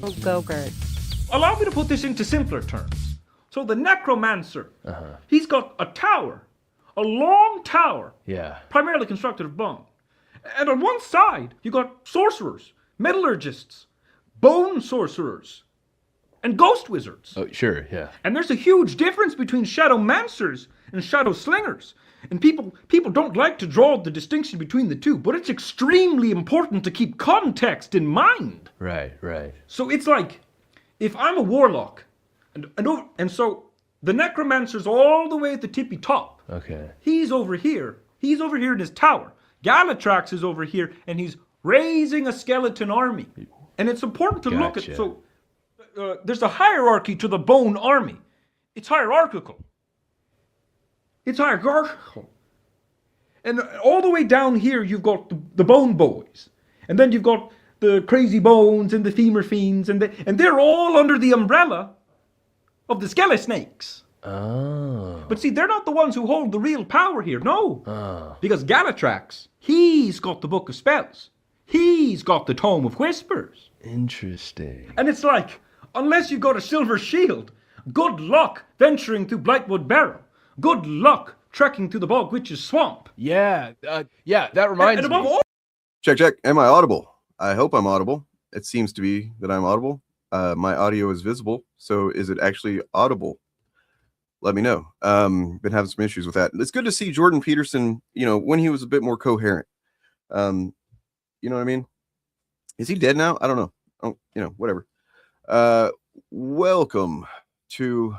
Oh, Go-Gurt. Allow me to put this into simpler terms. So the necromancer, he's got a tower, a long tower, Yeah. primarily constructed of bone. And on one side, you got sorcerers, metallurgists, bone sorcerers, and ghost wizards. Oh, sure, yeah. And there's a huge difference between shadowmancers and shadow slingers. And people don't like to draw the distinction between the two, but it's extremely important to keep context in mind. Right, right. So it's like, if I'm a warlock, and so the necromancer's all the way at the tippy top. Okay. He's over here. He's over here in his tower. Galatrax is over here, and he's raising a skeleton army. And it's important to look at. Gotcha. So there's a hierarchy to the bone army. It's hierarchical. It's hierarchical. And all the way down here, you've got the bone boys. And then you've got the crazy bones and the femur fiends, and they're all under the umbrella of the skelesnakes. Oh. But see, they're not the ones who hold the real power here, no. Oh. Because Galatrax, he's got the Book of Spells. He's got the Tome of Whispers. Interesting. And it's like, unless you've got a silver shield, good luck venturing through Blightwood Barrow. Good luck trekking through the Bog Witch's Swamp. Yeah, that reminds And above me. all, Check. Am I audible? I hope I'm audible. It seems to be that I'm audible. My audio is visible. So is it actually audible? Let me know. Been having some issues with that. It's good to see Jordan Peterson, when he was a bit more coherent. You know what I mean? Is he dead now? I don't know. Oh, whatever. Welcome to...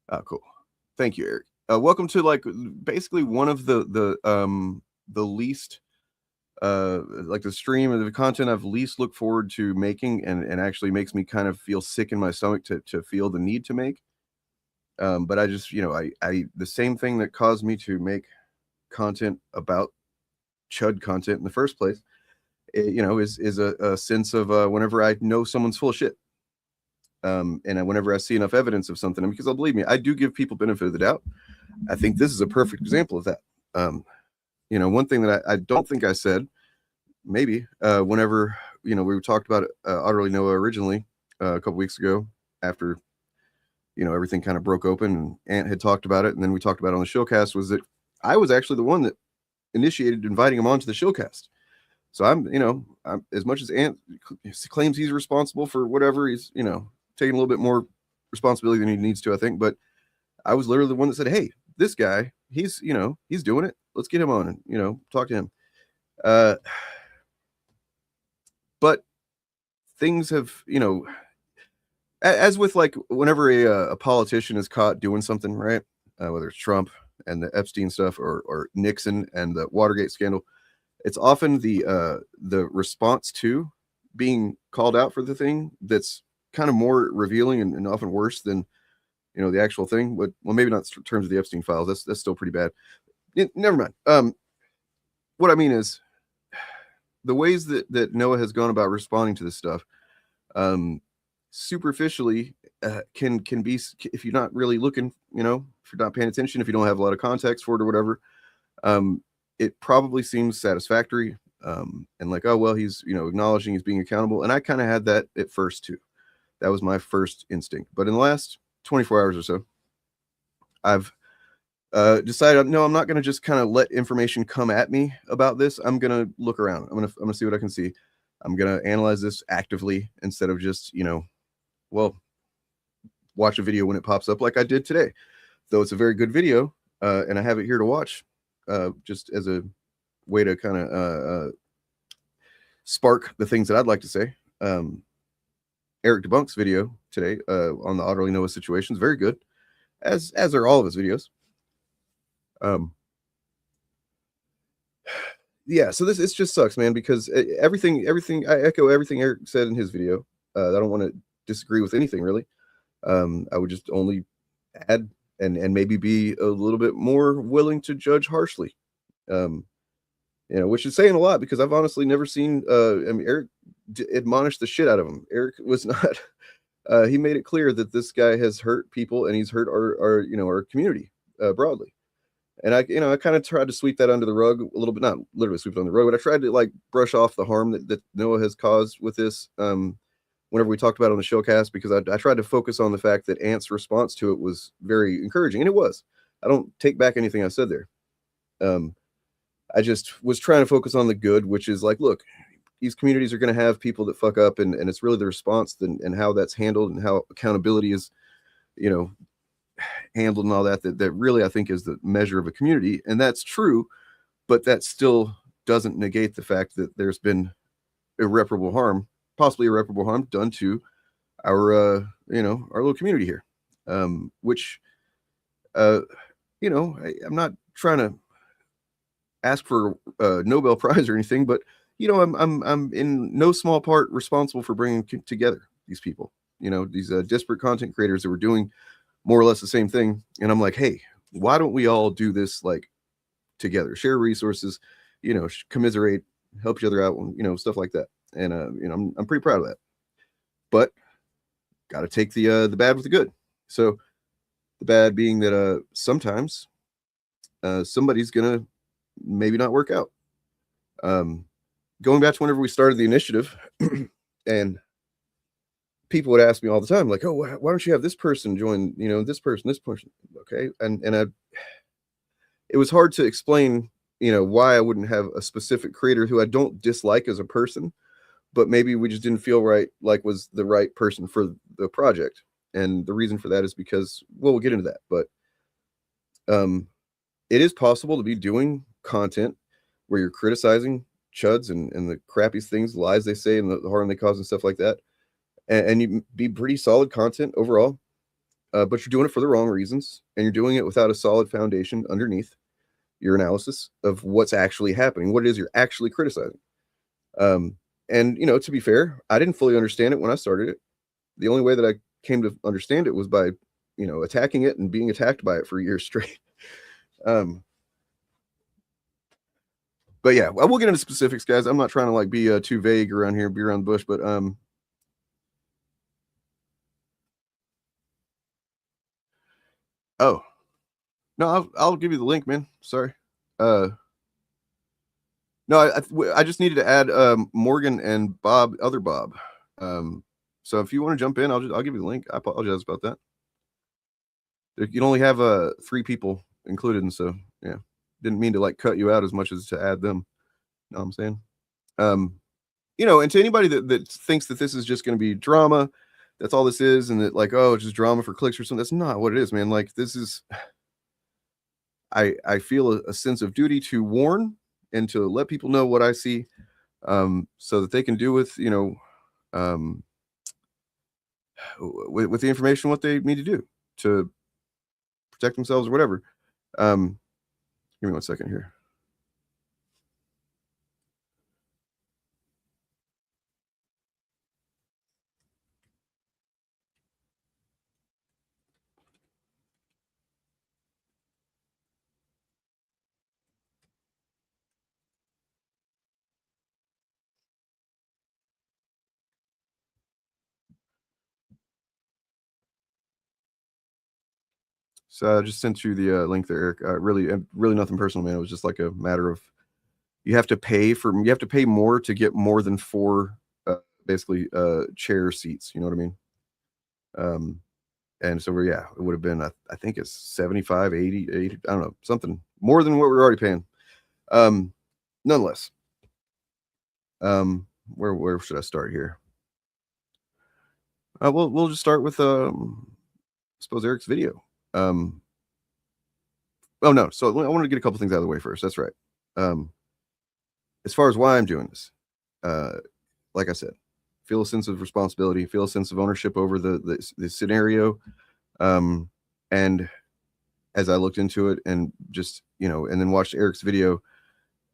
Oh, cool. Thank you, Eric. Welcome to basically one of the least the stream of the content I've least looked forward to making, and actually makes me kind of feel sick in my stomach to feel the need to make. But I just, I the same thing that caused me to make content about chud content in the first place, is a sense of whenever I know someone's full of shit. And whenever I see enough evidence of something, and because believe me, I do give people benefit of the doubt. I think this is a perfect example of that. One thing that I don't think I said, maybe, whenever, we talked about Otterly Noah originally a couple weeks ago, after, everything kind of broke open and Ant had talked about it. And then we talked about it on the showcast, was that I was actually the one that initiated inviting him onto the showcast. So I'm as much as Ant claims he's responsible for whatever, he's, taking a little bit more responsibility than he needs to, I think. But I was literally the one that said, hey, this guy, he's doing it. Let's get him on and, talk to him. But things have, as with whenever a politician is caught doing something, right? Whether it's Trump and the Epstein stuff or Nixon and the Watergate scandal, it's often the response to being called out for the thing that's kind of more revealing and often worse than, the actual thing. But, well, maybe not in terms of the Epstein files. That's still pretty bad. Never mind. What I mean is the ways that Noah has gone about responding to this stuff, superficially, can be, if you're not really looking, if you're not paying attention, if you don't have a lot of context for it or whatever, it probably seems satisfactory. And oh, well, he's, acknowledging he's being accountable. And I kind of had that at first too. That was my first instinct. But in the last 24 hours or so, I've decided, no, I'm not going to just kind of let information come at me about this. I'm going to look around. I'm going to see what I can see. I'm going to analyze this actively instead of just, watch a video when it pops up like I did today. Though it's a very good video, and I have it here to watch, just as a way to kind of spark the things that I'd like to say. Eric Debunk's video today on the Otterly Noah situations, very good, as are all of his videos. Yeah, so it just sucks, man, because everything I echo everything Eric said in his video. I don't want to disagree with anything really. I would just only add and maybe be a little bit more willing to judge harshly. Which is saying a lot, because I've honestly never seen Eric admonish the shit out of him. Eric was not he made it clear that this guy has hurt people and he's hurt our community broadly. And I kind of tried to sweep that under the rug a little bit, not literally sweep it under the rug, but I tried to brush off the harm that Noah has caused with this. whenever we talked about it on the showcast, because I tried to focus on the fact that Ant's response to it was very encouraging, and it was. I don't take back anything I said there. I just was trying to focus on the good, which is like, look, these communities are going to have people that fuck up, and it's really the response and how that's handled and how accountability is, you know, handled and all that really I think is the measure of a community. And that's true, but that still doesn't negate the fact that there's been possibly irreparable harm done to our our little community here, which I'm not trying to ask for a Nobel Prize or anything, but I'm in no small part responsible for bringing together these people, these disparate content creators that were doing more or less the same thing. And I'm like, hey, why don't we all do this like together, share resources, commiserate, help each other out, stuff like that. And I'm pretty proud of that. But got to take the bad with the good. So the bad being that sometimes somebody's gonna maybe not work out. Going back to whenever we started the initiative, and people would ask me all the time, like, oh, why don't you have this person join, this person. Okay. And it was hard to explain, why I wouldn't have a specific creator who I don't dislike as a person, but maybe we just didn't feel right, like was the right person for the project. And the reason for that is because, well, we'll get into that, but it is possible to be doing content where you're criticizing chuds and the crappiest things, the lies they say, and the harm they cause and stuff like that. And you be pretty solid content overall, but you're doing it for the wrong reasons, and you're doing it without a solid foundation underneath your analysis of what's actually happening, what it is you're actually criticizing. And, to be fair, I didn't fully understand it when I started it. The only way that I came to understand it was by, attacking it and being attacked by it for years straight. But yeah, we'll get into specifics, guys. I'm not trying to like be too vague around here, be around the bush, but oh no, I'll give you the link, man. Sorry. No, I just needed to add Morgan and Bob, other Bob. So if you want to jump in, I'll give you the link. I apologize about that. You can only have 3 people included, and so yeah, didn't mean to like cut you out as much as to add them. You know what I'm saying? And to anybody that thinks that this is just going to be drama, that's all this is, and that like, oh, it's just drama for clicks or something. That's not what it is, man. Like, this is, I feel a sense of duty to warn and to let people know what I see, so that they can do with, with the information what they need to do to protect themselves or whatever. Give me 1 second here. So I just sent you the link there, Eric. Really nothing personal, man. It was just like a matter of you have to pay more to get more than 4 basically chair seats. You know what I mean? And so it would have been I think it's 75, 80, I don't know, something more than what we're already paying. Nonetheless, where should I start here? We'll just start with I suppose Eric's video. Oh no, so I wanted to get a couple things out of the way first. That's right. As far as why I'm doing this, like I said, feel a sense of responsibility, feel a sense of ownership over the scenario. And as I looked into it and just, and then watched Eric's video,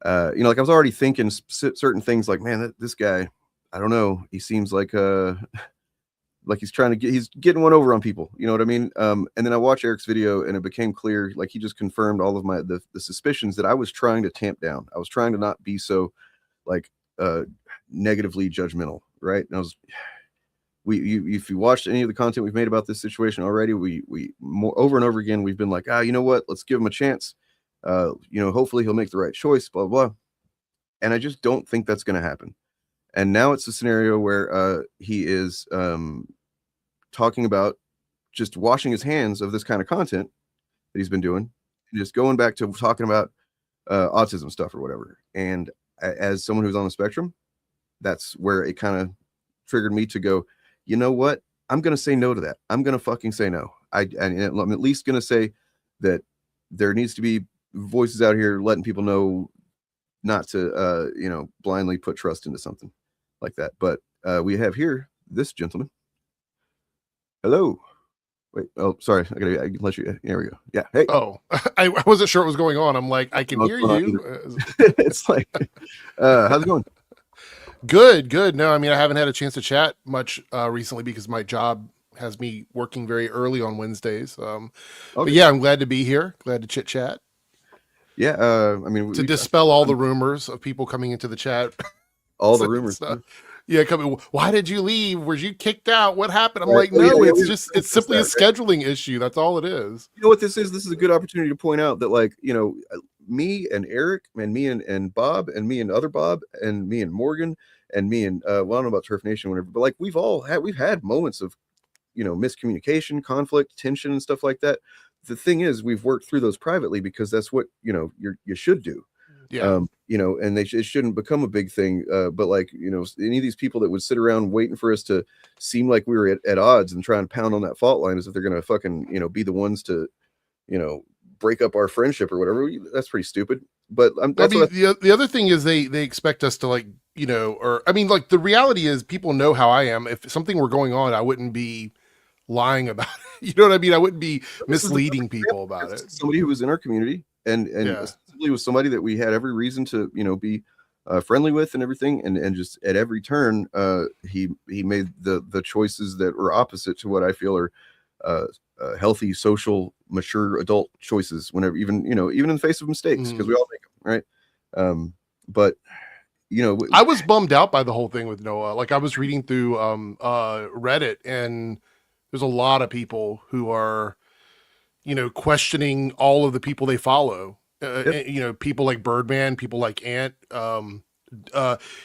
like I was already thinking certain things like, man, this guy, I don't know. He seems like he's he's getting one over on people. You know what I mean? And then I watched Eric's video and it became clear, like he just confirmed all of the suspicions that I was trying to tamp down. I was trying to not be so like negatively judgmental. Right. And if you watched any of the content we've made about this situation already, we more over and over again, we've been like, you know what, let's give him a chance. Hopefully he'll make the right choice, blah, blah. And I just don't think that's going to happen. And now it's a scenario where he is talking about just washing his hands of this kind of content that he's been doing, and just going back to talking about autism stuff or whatever. And as someone who's on the spectrum, that's where it kind of triggered me to go, you know what? I'm going to say no to that. I'm going to fucking say no. I'm at least going to say that there needs to be voices out here letting people know not to, blindly put trust into something like that. But we have here this gentleman. Hello. Wait. Oh, sorry. I gotta let you. There we go. Yeah. Hey. Oh, I wasn't sure what was going on. I'm like, I can hear you. It's like, how's it going? Good. No, I mean, I haven't had a chance to chat much recently because my job has me working very early on Wednesdays. But yeah, I'm glad to be here. Glad to chit chat. Yeah. I mean, to dispel all the rumors of people coming into the chat. All the rumors. Yeah, coming. Why did you leave? Were you kicked out? What happened? I'm like, no, it's simply a scheduling issue. That's all it is. You know what this is? This is a good opportunity to point out that, like, me and Eric and me and Bob and me and other Bob and me and Morgan and me and I don't know about Turf Nation, whatever, but like we've had moments of, miscommunication, conflict, tension, and stuff like that. The thing is, we've worked through those privately because that's what you should do. Yeah. And it shouldn't become a big thing. But like, any of these people that would sit around waiting for us to seem like we were at odds and try and pound on that fault line as if they're going to fucking, be the ones to, break up our friendship or whatever. That's pretty stupid. But the other thing is they expect us to, like, like the reality is people know how I am. If something were going on, I wouldn't be lying about it. You know what I mean? I wouldn't be misleading people about it. Somebody who was in our community and was somebody that we had every reason to, be friendly with and everything. And just at every turn, he made the choices that were opposite to what I feel are healthy, social, mature adult choices whenever, even in the face of mistakes, because we all make them, right? But I was bummed out by the whole thing with Noah. Like, I was reading through Reddit, and there's a lot of people who are, questioning all of the people they follow. People like Birdman, people like Ant,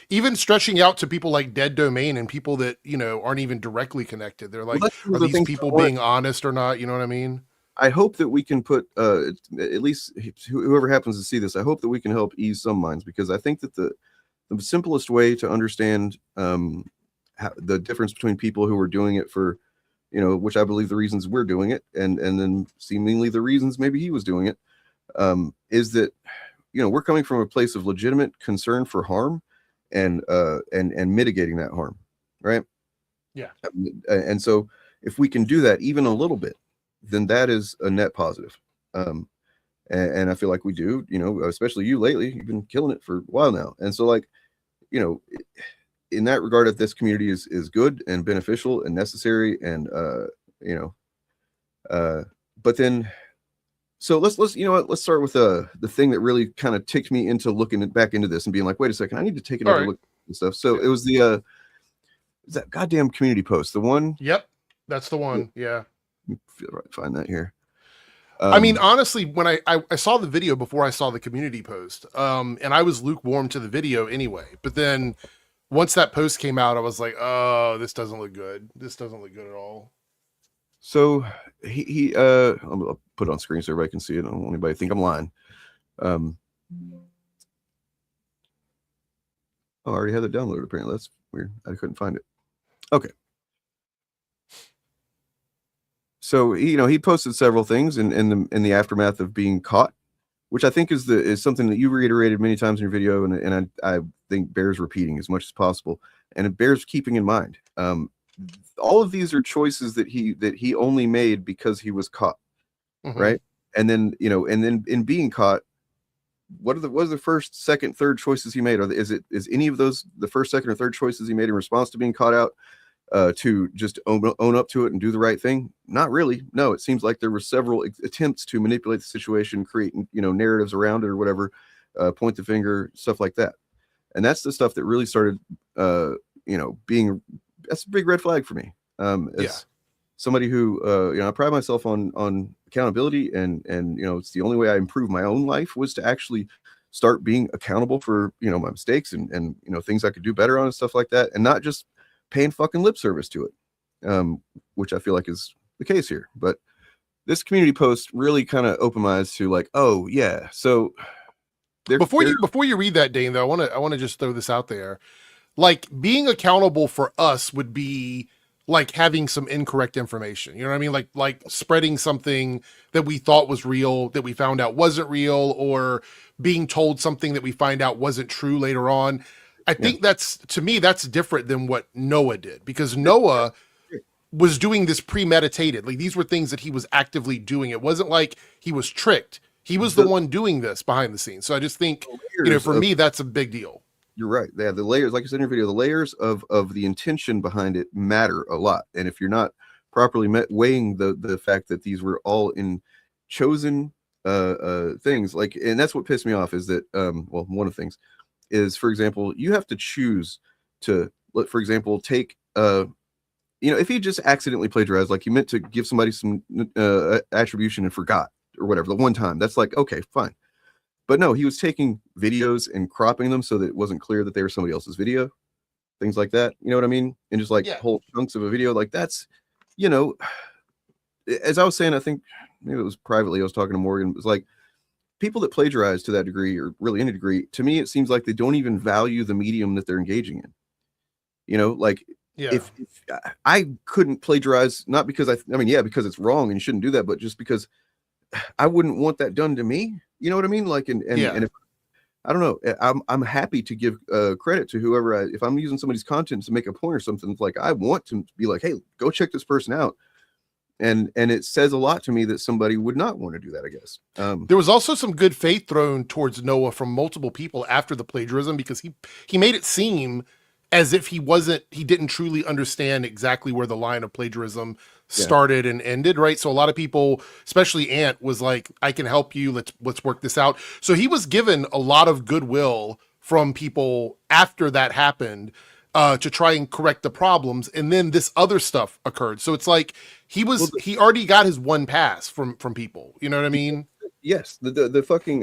even stretching out to people like Dead Domain and people that, aren't even directly connected. They're like, are these people being honest or not? You know what I mean? I hope that we can put, at least whoever happens to see this, I hope that we can help ease some minds, because I think that the simplest way to understand the difference between people who are doing it for, which I believe the reasons we're doing it, and then seemingly the reasons maybe he was doing it, is that, we're coming from a place of legitimate concern for harm and mitigating that harm, right? Yeah. And so if we can do that even a little bit, then that is a net positive. And I feel like we do, especially you lately, you've been killing it for a while now. And so, like, in that regard, that this community is good and beneficial and necessary. And, but then, so let's let's start with the thing that really kind of ticked me into looking back into this and being like, wait a second, I need to take another look and stuff. So it was is that goddamn community post, the one? Yep. That's the one. Yeah. Find that here. I mean, honestly, when I saw the video before I saw the community post, and I was lukewarm to the video anyway, but then once that post came out, I was like, oh, this doesn't look good. This doesn't look good at all. So I'll put it on screen so everybody can see it. I don't want anybody to think I'm lying. Oh, I already had it downloaded, apparently. That's weird. I couldn't find it. Okay. So he posted several things in the aftermath of being caught, which I think is something that you reiterated many times in your video, and I think bears repeating as much as possible, and it bears keeping in mind. All of these are choices that he only made because he was caught, right? And then in being caught, what are the first, second, third choices he made? Is any of those the first, second, or third choices he made in response to being caught out? To just own up to it and do the right thing? Not really. No, it seems like there were several attempts to manipulate the situation, create narratives around it or whatever, point the finger, stuff like that. And that's the stuff that really started, being, that's a big red flag for me. As somebody who, I pride myself on accountability, and it's the only way I improve my own life was to actually start being accountable for, you know, my mistakes and you know, things I could do better on and stuff like that, and not just paying fucking lip service to it, which I feel like is the case here. But this community post really kind of opened my eyes to like, oh yeah, so Before you read that, Dane, though, I want to just throw this out there. Like, being accountable for us would be like having some incorrect information. You know what I mean? Like spreading something that we thought was real that we found out wasn't real, or being told something that we find out wasn't true later on. I think that's, to me, that's different than what Noah did, because Noah was doing this premeditated. Like, these were things that he was actively doing. It wasn't like he was tricked. He was the one doing this behind the scenes. So I just think, you know, for me, that's a big deal. You're right. They have the layers, like I said in your video, the layers of the intention behind it matter a lot. And if you're not properly weighing the fact that these were all in chosen things, like, and that's what pissed me off is that, well, one of the things is, for example, you have to choose to, for example, take, you know, if he just accidentally plagiarized, like you meant to give somebody some attribution and forgot or whatever, the one time, that's like, okay, fine. But no, he was taking videos and cropping them so that it wasn't clear that they were somebody else's video, things like that. You know what I mean? And just like whole chunks of a video, like that's, you know, as I was saying, I think maybe it was privately, I was talking to Morgan, it was like people that plagiarize to that degree, or really any degree, to me, it seems like they don't even value the medium that they're engaging in. You know, like, if I couldn't plagiarize, not because I mean, yeah, because it's wrong and you shouldn't do that, but just because I wouldn't want that done to me. You know what I mean? Like, and if, I don't know, I'm happy to give credit to whoever, if I'm using somebody's content to make a point or something, it's like, I want to be like, hey, go check this person out. And it says a lot to me that somebody would not want to do that, I guess. There was also some good faith thrown towards Noah from multiple people after the plagiarism, because he made it seem as if he didn't truly understand exactly where the line of plagiarism started and ended, right? So a lot of people, especially Ant, was like, I can help you, let's work this out. So he was given a lot of goodwill from people after that happened, to try and correct the problems, and then this other stuff occurred. So it's like he already got his one pass from people. You know what I mean? Yes, the fucking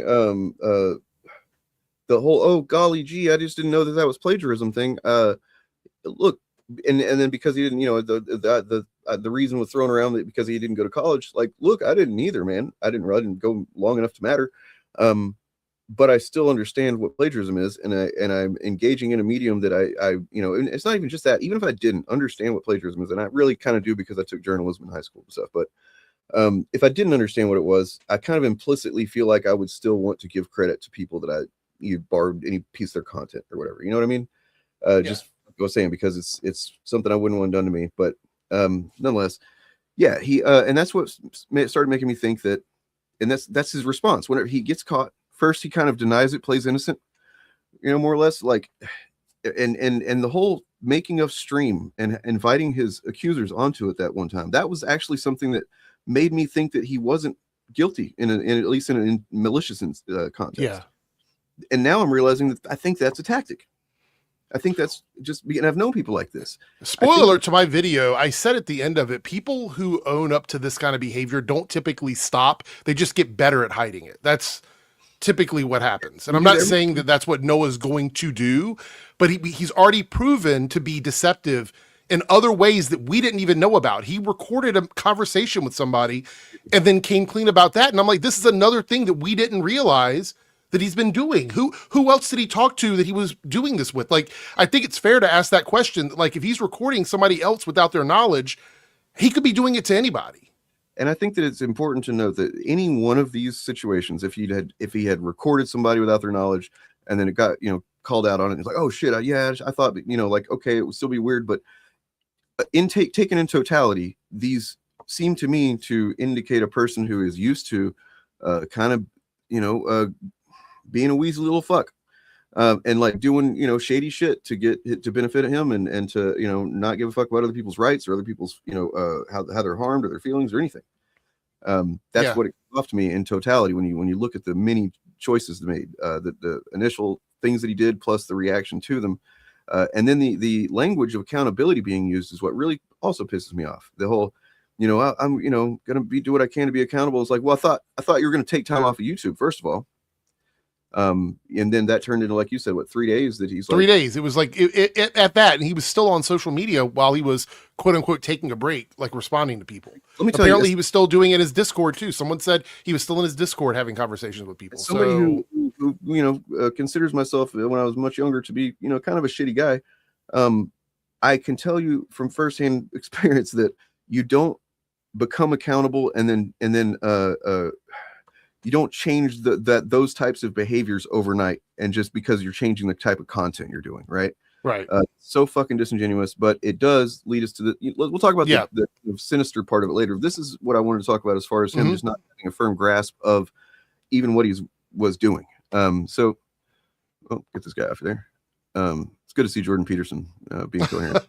the whole, oh golly gee, I just didn't know that was plagiarism thing. Look, and then because he didn't, you know, the reason was thrown around that because he didn't go to college. Like, look, I didn't either, man. I didn't go long enough to matter. But I still understand what plagiarism is, and I'm engaging in a medium that I you know, and it's not even just that. Even if I didn't understand what plagiarism is, and I really kind of do because I took journalism in high school and stuff, but if I didn't understand what it was, I kind of implicitly feel like I would still want to give credit to people that you borrowed any piece of their content or whatever. You know what I mean? Just I was saying, because it's something I wouldn't want done to me, but nonetheless, yeah, he and that's what started making me think that, and that's his response whenever he gets caught. First, he kind of denies it, plays innocent, you know, more or less, like, and the whole making of stream and inviting his accusers onto it that one time, that was actually something that made me think that he wasn't guilty in at least in a malicious context. Yeah. And now I'm realizing that I think that's a tactic. I think that's just, and I've known people like this. Spoiler alert to my video, I said at the end of it, people who own up to this kind of behavior don't typically stop. They just get better at hiding it. That's typically what happens. And I'm not saying that that's what Noah's going to do, but he's already proven to be deceptive in other ways that we didn't even know about. He recorded a conversation with somebody and then came clean about that. And I'm like, this is another thing that we didn't realize that he's been doing. Who else did he talk to that he was doing this with? Like, I think it's fair to ask that question. Like, if he's recording somebody else without their knowledge, he could be doing it to anybody. And I think that it's important to note that any one of these situations, if he had recorded somebody without their knowledge, and then it got, you know, called out on it, it's like, oh shit, I thought, you know, like, okay, it would still be weird, but taken in totality, these seem to me to indicate a person who is used to kind of, you know, being a weasel little fuck, and like doing, you know, shady shit to benefit him and to, you know, not give a fuck about other people's rights or other people's, you know, how they're harmed or their feelings or anything. That's what it comes off to me in totality when you look at the many choices they made, the initial things that he did plus the reaction to them, and then the language of accountability being used is what really also pisses me off. The whole, you know, I'm, you know, gonna do what I can to be accountable. It's like, well, I thought you were gonna take time off of YouTube, first of all. And then that turned into, like you said, what, 3 days that he's 3 days. It was like at that, and he was still on social media while he was quote unquote taking a break, like responding to people. Let me tell Apparently, you, he was still doing it in his Discord too. Someone said he was still in his Discord having conversations with people. as somebody So who considers myself when I was much younger to be, kind of a shitty guy, I can tell you from firsthand experience that you don't become accountable and then you don't change those types of behaviors overnight, and just because you're changing the type of content you're doing, right? right. So fucking disingenuous, but it does lead us to we'll talk about the sinister part of it later. This is what I wanted to talk about as far as him just not having a firm grasp of even what he was doing. So get this guy off there. It's good to see Jordan Peterson being coherent.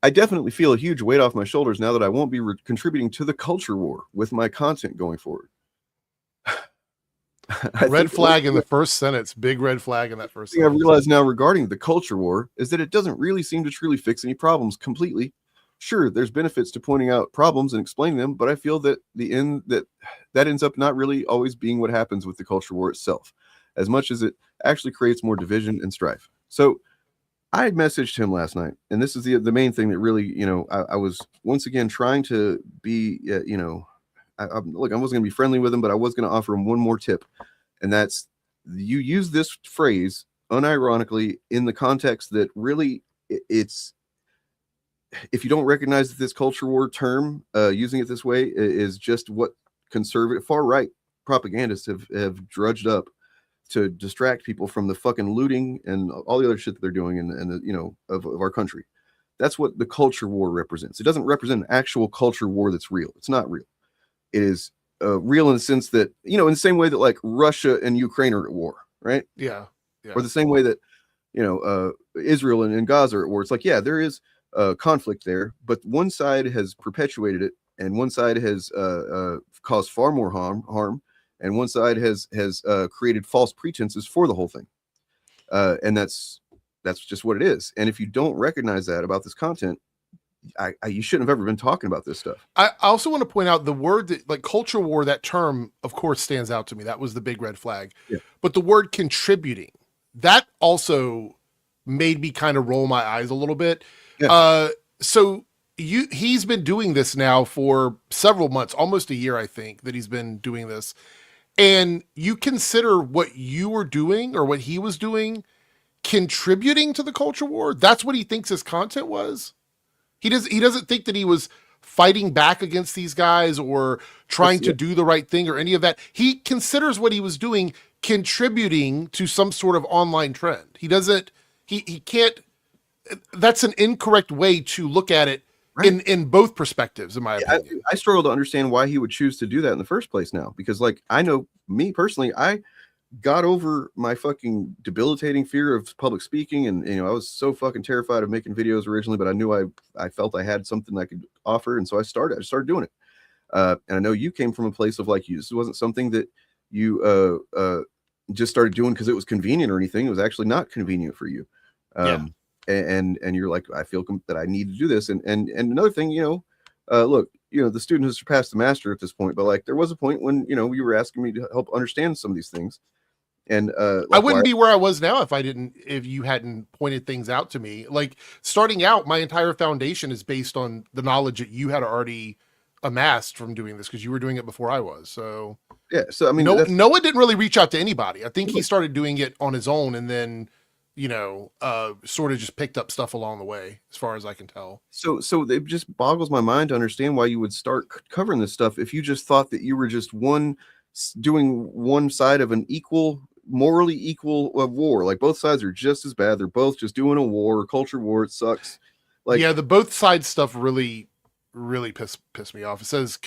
I definitely feel a huge weight off my shoulders now that I won't be contributing to the culture war with my content going forward. Red flag in the first sentence. Big red flag in that first thing I've sentence. realized now regarding the culture war is that it doesn't really seem to truly fix any problems completely. Sure, there's benefits to pointing out problems and explaining them, but I feel that that ends up not really always being what happens with the culture war itself, as much as it actually creates more division and strife. So I had messaged him last night, and this is the main thing that really, I was once again trying to be, look, I wasn't going to be friendly with him, but I was going to offer him one more tip, and that's you use this phrase unironically in the context that really it's, if you don't recognize that this culture war term, using it this way is just what conservative far right propagandists have drudged up to distract people from the fucking looting and all the other shit that they're doing of our country. That's what the culture war represents. It doesn't represent an actual culture war that's real. It's not real. It is real in the sense that, in the same way that like Russia and Ukraine are at war, right? Yeah. Or the same way that, Israel and Gaza are at war. It's like, yeah, there is conflict there, but one side has perpetuated it and one side has caused far more harm. And one side has created false pretenses for the whole thing, and that's just what it is. And if you don't recognize that about this content, you shouldn't have ever been talking about this stuff. I also want to point out the word that, like, culture war, that term, of course, stands out to me. That was the big red flag. Yeah. But the word contributing, that also made me kind of roll my eyes a little bit. Yeah. So he's been doing this now for several months, almost a year, I think, that he's been doing this. And you consider what you were doing or what he was doing contributing to the culture war? That's what he thinks his content was? He doesn't think that he was fighting back against these guys or trying to do the right thing or any of that. He considers what he was doing contributing to some sort of online trend. He can't, that's an incorrect way to look at it. Right. In both perspectives, in my opinion. I struggle to understand why he would choose to do that in the first place now, because like, I know me personally, I got over my fucking debilitating fear of public speaking. And, I was so fucking terrified of making videos originally, but I knew I felt I had something I could offer. And so I started doing it. And I know you came from a place of like, this wasn't something that you just started doing because it was convenient or anything. It was actually not convenient for you. And you're like, I feel that I need to do this. And another thing, look, the student has surpassed the master at this point, but like there was a point when, you were asking me to help understand some of these things. And I wouldn't be where I was now if you hadn't pointed things out to me. Like starting out, my entire foundation is based on the knowledge that you had already amassed from doing this, because you were doing it before I was. So yeah. So I mean, Noah didn't really reach out to anybody. I think he started doing it on his own, and then sort of just picked up stuff along the way, as far as I can tell. So it just boggles my mind to understand why you would start covering this stuff if you just thought that you were just doing one side of an morally equal war. Like both sides are just as bad. They're both just doing a war, culture war. It sucks. Like, yeah, the both sides stuff really, really piss me off. It says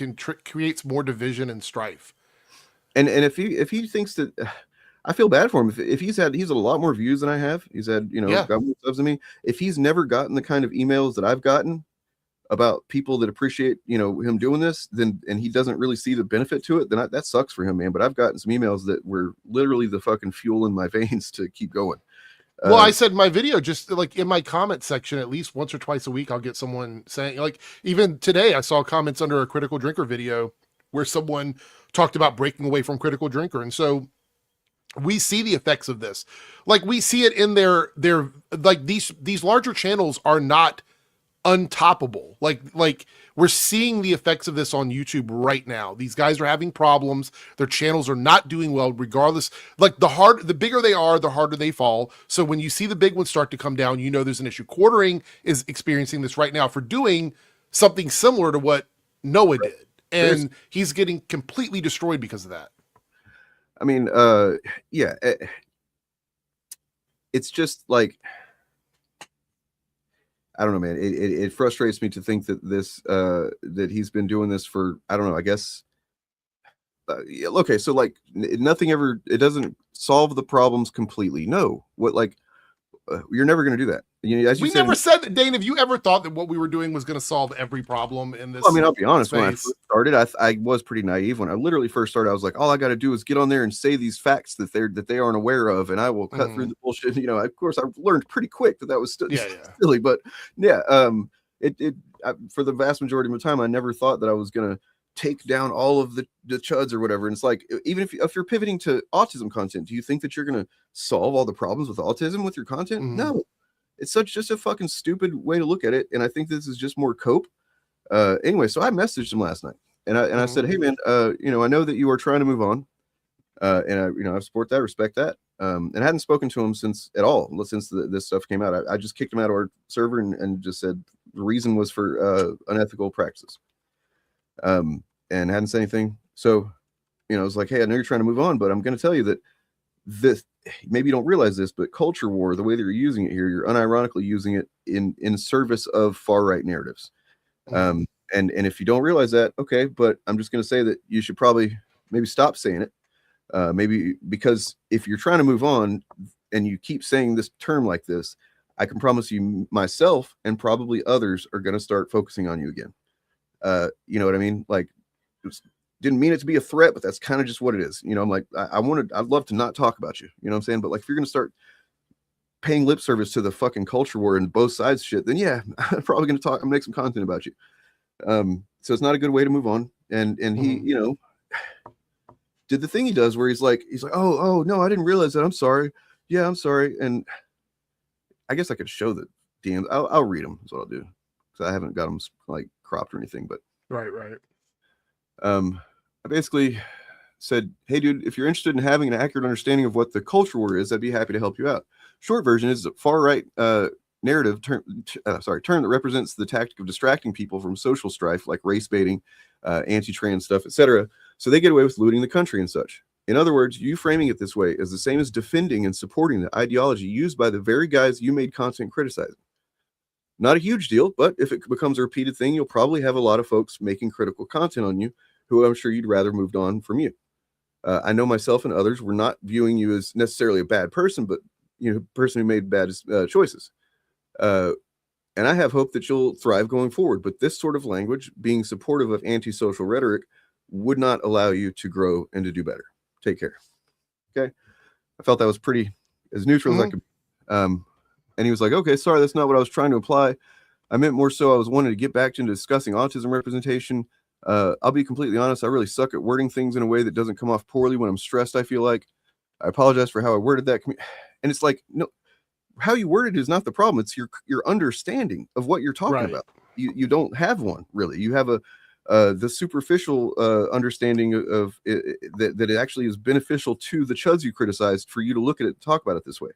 creates more division and strife. And if he thinks that. I feel bad for him. If he's had a lot more views than I have. He's had, got more subs than me. If he's never gotten the kind of emails that I've gotten about people that appreciate, him doing this, and he doesn't really see the benefit to it, then that sucks for him, man. But I've gotten some emails that were literally the fucking fuel in my veins to keep going. Well, I said in my video, just like in my comment section, at least once or twice a week, I'll get someone saying, like, even today, I saw comments under a Critical Drinker video where someone talked about breaking away from Critical Drinker. And so we see the effects of this. Like we see it in their like these larger channels are not untoppable. Like we're seeing the effects of this on YouTube right now. These guys are having problems. Their channels are not doing well, regardless. Like the bigger they are, the harder they fall. So when you see the big ones start to come down, you know there's an issue. Quartering is experiencing this right now for doing something similar to what Noah did, and he's getting completely destroyed because of that. I mean, yeah, it's just like, I don't know, man. It frustrates me to think that that he's been doing this for, I don't know, I guess. Yeah, okay, so like nothing ever, it doesn't solve the problems completely. No, what like you're never going to do that. You know, as you we said, never said that, Dane. Have you ever thought that what we were doing was going to solve every problem in this? Well, I mean, I'll be honest. space? When I first started, I was pretty naive. When I literally first started, I was like, all I got to do is get on there and say these facts that they aren't aware of, and I will cut through the bullshit. You know, of course, I learned pretty quick that was silly, but yeah, for the vast majority of my time, I never thought that I was gonna take down all of the chuds or whatever. And it's like, even if you're pivoting to autism content, do you think that you're gonna solve all the problems with autism with your content? No. It's just a fucking stupid way to look at it, and I think this is just more cope. Anyway, so I messaged him last night, and I said, "Hey man, you know, I know that you are trying to move on, and I support that, respect that." And I hadn't spoken to him since this stuff came out. I just kicked him out of our server and just said the reason was for unethical practices, and hadn't said anything. So, you know, I was like, "Hey, I know you're trying to move on, but I'm going to tell you that this." Maybe you don't realize this, but culture war, the way that you're using it here, you're unironically using it in service of far right narratives. And if you don't realize that, okay, but I'm just going to say that you should probably maybe stop saying it. Maybe because if you're trying to move on and you keep saying this term like this, I can promise you myself and probably others are going to start focusing on you again. You know what I mean? Like, didn't mean it to be a threat, but that's kind of just what it is. You know, I'm like, I'd love to not talk about you. You know what I'm saying? But like, if you're going to start paying lip service to the fucking culture war and both sides shit, then yeah, I'm probably going to I'm gonna make some content about you. So it's not a good way to move on. And he, you know, did the thing he does where he's like, oh no, I didn't realize that. I'm sorry. Yeah, I'm sorry. And I guess I could show the DMs. I'll read them. That's what I'll do. Because I haven't got them like cropped or anything, but right. I basically said, hey, dude, if you're interested in having an accurate understanding of what the culture war is, I'd be happy to help you out. Short version is a far-right narrative term that represents the tactic of distracting people from social strife, like race baiting, anti-trans stuff, etc., so they get away with looting the country and such. In other words, you framing it this way is the same as defending and supporting the ideology used by the very guys you made content criticizing. Not a huge deal, but if it becomes a repeated thing, you'll probably have a lot of folks making critical content on you who I'm sure you'd rather moved on from you. I know myself and others were not viewing you as necessarily a bad person, but you know, a person who made bad choices. And I have hope that you'll thrive going forward. But this sort of language, being supportive of antisocial rhetoric, would not allow you to grow and to do better. Take care. Okay. I felt that was pretty as neutral as I could. And he was like, okay, sorry, that's not what I was trying to imply. I meant more so I was wanting to get back into discussing autism representation. I'll be completely honest. I really suck at wording things in a way that doesn't come off poorly when I'm stressed, I feel like. I apologize for how I worded that. And it's like, no, how you worded is not the problem. It's your understanding of what you're talking about. You don't have one, really. You have the superficial understanding of it, that it actually is beneficial to the chuds you criticized for you to look at it and talk about it this way.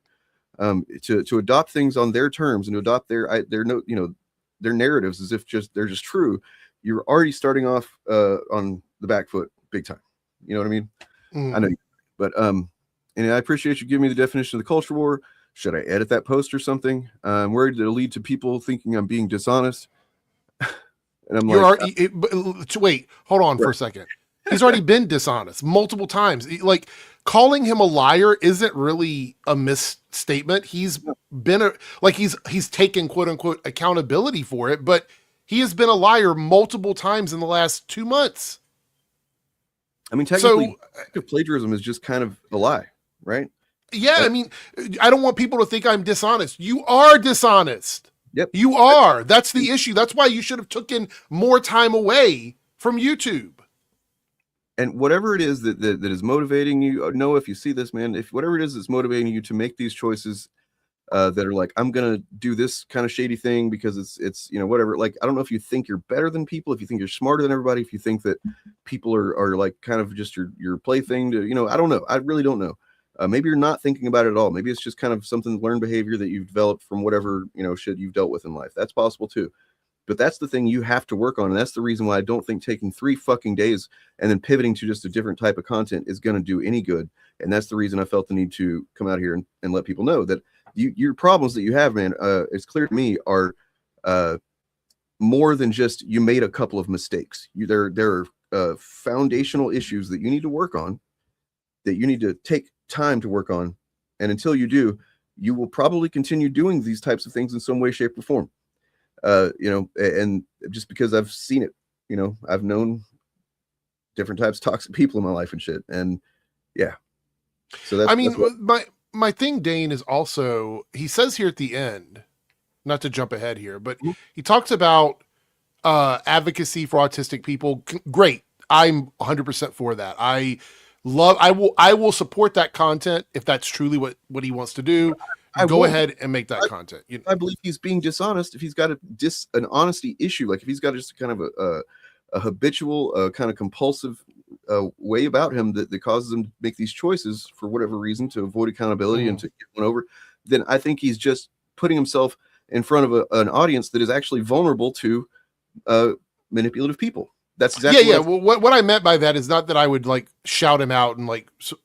To adopt things on their terms and to adopt their narratives as if they're just true. You're already starting off on the back foot big time. You know what I mean? I know, but and I appreciate you giving me the definition of the culture war. Should I edit that post or something? I'm worried it'll lead to people thinking I'm being dishonest. And I'm wait, hold on for a second. He's already been dishonest multiple times. Like, calling him a liar isn't really a misstatement. He's been he's taken quote unquote accountability for it, but he has been a liar multiple times in the last 2 months. I mean, technically, plagiarism is just kind of a lie, right? Yeah, I mean, I don't want people to think I'm dishonest. You are dishonest. Yep. You are. That's the issue. That's why you should have taken more time away from YouTube. And whatever it is that is motivating you, Noah, if you see this, man, if whatever it is that's motivating you to make these choices that are like, I'm gonna do this kind of shady thing because it's whatever. Like, I don't know if you think you're better than people, if you think you're smarter than everybody, if you think that people are like kind of just your plaything to, I don't know. I really don't know. Maybe you're not thinking about it at all. Maybe it's just kind of something learned behavior that you've developed from whatever shit you've dealt with in life. That's possible too. But that's the thing you have to work on. And that's the reason why I don't think taking 3 fucking days and then pivoting to just a different type of content is going to do any good. And that's the reason I felt the need to come out here and let people know that your problems that you have, man, it's clear to me are more than just you made a couple of mistakes. There are foundational issues that you need to work on, that you need to take time to work on. And until you do, you will probably continue doing these types of things in some way, shape, or form. And just because I've seen it, I've known different types of toxic people in my life and shit. And yeah. So that's, I mean, my thing, Dane, is also, he says here at the end, not to jump ahead here, but he talks about advocacy for autistic people. Great. I'm 100% for that. I will support that content if that's truly what he wants to do. Go ahead and make that content. I believe he's being dishonest. If he's got an honesty issue, like if he's got just kind of a habitual, kind of compulsive way about him that causes him to make these choices for whatever reason to avoid accountability and to get one over, then I think he's just putting himself in front of an audience that is actually vulnerable to manipulative people. That's exactly Well, what I meant by that is not that I would like shout him out and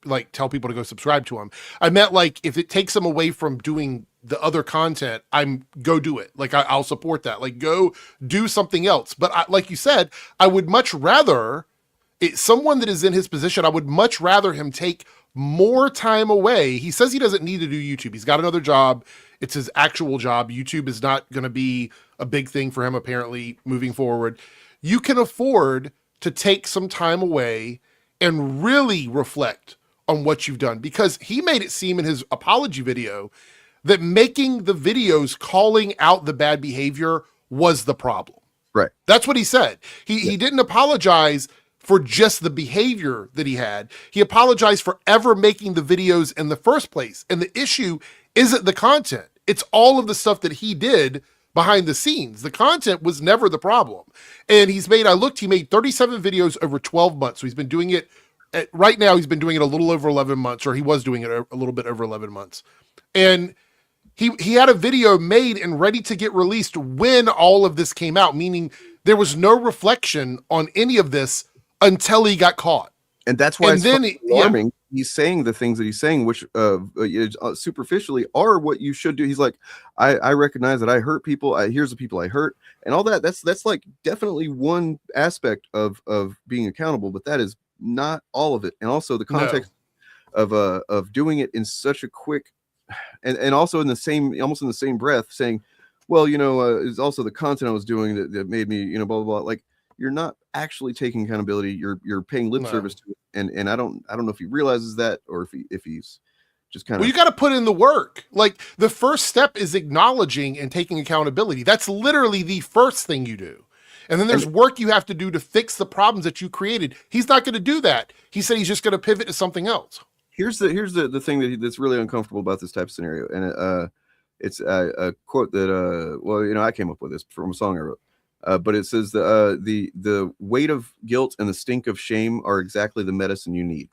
like tell people to go subscribe to him. I meant like if it takes him away from doing the other content, go do it. Like I'll support that. Like go do something else. But like you said, I would much rather someone that is in his position. I would much rather him take more time away. He says he doesn't need to do YouTube. He's got another job. It's his actual job. YouTube is not going to be a big thing for him apparently moving forward. You can afford to take some time away and really reflect on what you've done, because he made it seem in his apology video that making the videos calling out the bad behavior was the problem. Right. That's what he said. He didn't apologize for just the behavior that he had. He apologized for ever making the videos in the first place. And the issue isn't the content. It's all of the stuff that he did behind the scenes. The content was never the problem. And he made 37 videos over 12 months. So he's been doing it right now. He's been doing it a little over 11 months, or he was doing it a little bit over 11 months. And he had a video made and ready to get released when all of this came out, meaning there was no reflection on any of this until he got caught. And that's why it's alarming. Yeah. He's saying the things that he's saying, which superficially are what you should do. He's like, I recognize that I hurt people. Here's the people I hurt and all that. That's like definitely one aspect of being accountable, but that is not all of it. And also the context of doing it in such a quick and also almost in the same breath saying, well, it's also the content I was doing that made me, blah, blah, blah. Like, you're not actually taking accountability. You're paying lip service to it. And I don't know if he realizes that or if he's just kind of. Well, you got to put in the work. Like the first step is acknowledging and taking accountability. That's literally the first thing you do. And then there's work you have to do to fix the problems that you created. He's not going to do that. He said he's just going to pivot to something else. Here's the thing that's really uncomfortable about this type of scenario. And it's a quote that I came up with this from a song I wrote. But it says the weight of guilt and the stink of shame are exactly the medicine you need.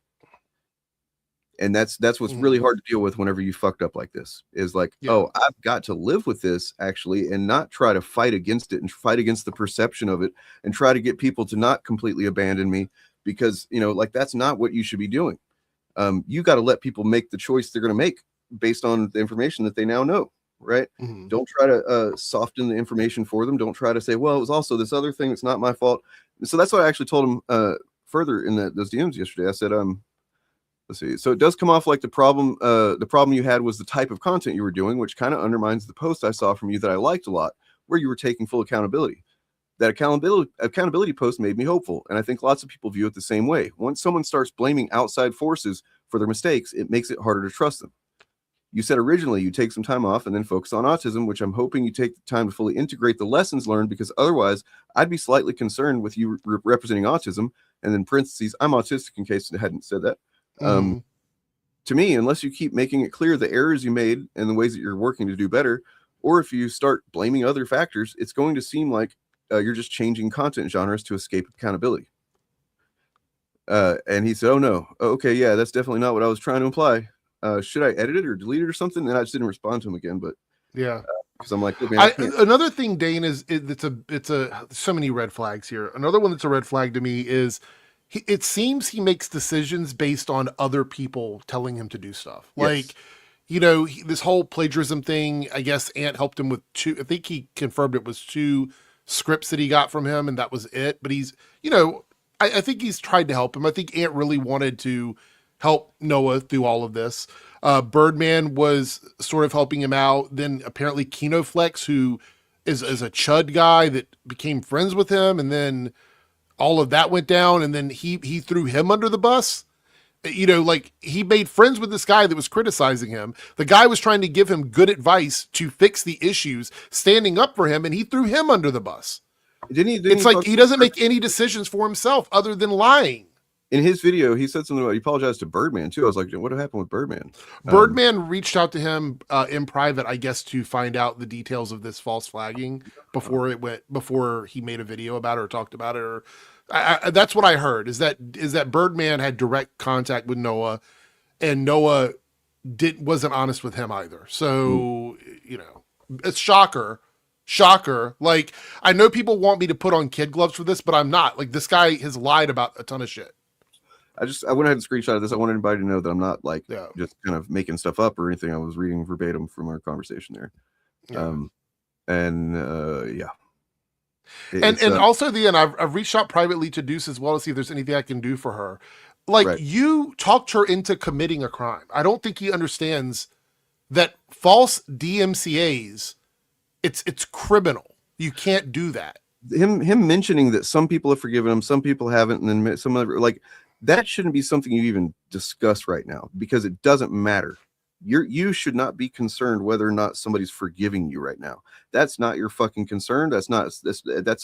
And that's what's really hard to deal with whenever you fucked up like this is like, oh, I've got to live with this actually, and not try to fight against it and fight against the perception of it and try to get people to not completely abandon me because, like that's not what you should be doing. You got to let people make the choice they're going to make based on the information that they now know. Right. Mm-hmm. Don't try to soften the information for them. Don't try to say, well, it was also this other thing. It's not my fault. And so that's what I actually told him further in those DMs yesterday. I said, let's see. So it does come off like the problem you had was the type of content you were doing, which kind of undermines the post I saw from you that I liked a lot, where you were taking full accountability. That accountability post made me hopeful. And I think lots of people view it the same way. Once someone starts blaming outside forces for their mistakes, it makes it harder to trust them. You said originally you take some time off and then focus on autism, which I'm hoping you take the time to fully integrate the lessons learned, because otherwise I'd be slightly concerned with you representing autism. And then parentheses, I'm autistic, in case I hadn't said that. Mhm. To me, unless you keep making it clear the errors you made and the ways that you're working to do better, or if you start blaming other factors, it's going to seem like you're just changing content genres to escape accountability. And he said, oh no, okay, yeah, that's definitely not what I was trying to imply. Should I edit it or delete it or something? And I just didn't respond to him again, but Yeah. because I'm like, look, man, Another thing, Dane, is it's so many red flags here. Another one that's a red flag to me is it seems he makes decisions based on other people telling him to do stuff. Yes. Like, this whole plagiarism thing, I guess Ant helped him with I think he confirmed it was 2 scripts that he got from him, and that was it. But he's, I think he's tried to help him. I think Ant really wanted to help Noah through all of this. Birdman was sort of helping him out. Then apparently Kinoflex, who is a Chud guy that became friends with him, and then all of that went down, and then he threw him under the bus. Like, he made friends with this guy that was criticizing him. The guy was trying to give him good advice to fix the issues, standing up for him, and he threw him under the bus. It's like he doesn't make any decisions for himself other than lying. In his video, he said something about, he apologized to Birdman too. I was like, what happened with Birdman? Birdman reached out to him in private, I guess, to find out the details of this false flagging before he made a video about it or talked about it. Or that's what I heard, is that Birdman had direct contact with Noah, and Noah wasn't honest with him either. So, it's shocker. Like, I know people want me to put on kid gloves for this, but I'm not. Like, this guy has lied about a ton of shit. I went ahead and screenshotted this. I want everybody to know that I'm not like just kind of making stuff up or anything. I was reading verbatim from our conversation there. Yeah. And also at the end, I've reached out privately to Deuce as well to see if there's anything I can do for her. Like, right. You talked her into committing a crime. I don't think he understands that false DMCAs, it's criminal. You can't do that. Him mentioning that some people have forgiven him, some people haven't, and then some other, like, that shouldn't be something you even discuss right now, because it doesn't matter. You should not be concerned whether or not somebody's forgiving you right now. That's not your fucking concern. That's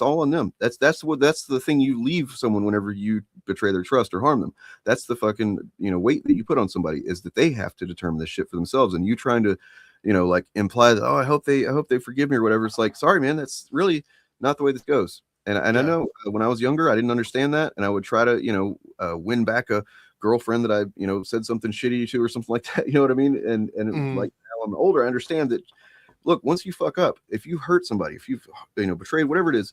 all on them. That's the thing you leave someone whenever you betray their trust or harm them. That's the fucking, weight that you put on somebody, is that they have to determine this shit for themselves. And you trying to, like, imply that, oh, I hope they forgive me or whatever. It's like, sorry, man, that's really not the way this goes. And I know when I was younger, I didn't understand that, and I would try to, win back a girlfriend that I, said something shitty to or something like that. You know what I mean? And like, now I'm older, I understand that. Look, once you fuck up, if you hurt somebody, if you've betrayed, whatever it is,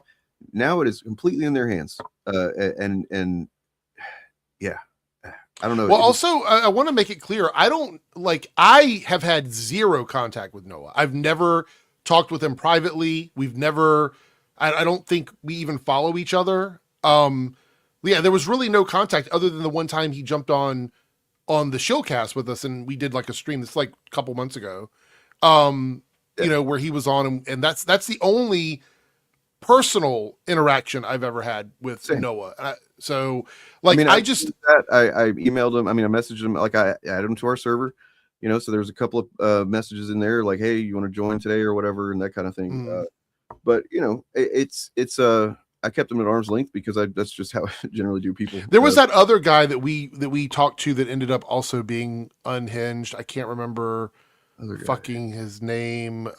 now it is completely in their hands. And yeah, I don't know. Well, also, I want to make it clear, I have had zero contact with Noah. I've never talked with him privately. We've never. I don't think we even follow each other. There was really no contact other than the one time he jumped on the Showcast with us, and we did like a stream. This like a couple months ago, where he was on, and that's the only personal interaction I've ever had with Noah. I emailed him. I messaged him, like, I added him to our server, so there's a couple of messages in there, like, hey, you want to join today or whatever, and that kind of thing. But it's I kept him at arm's length because that's just how I generally do people. There was that other guy that we talked to that ended up also being unhinged. I can't remember fucking his name.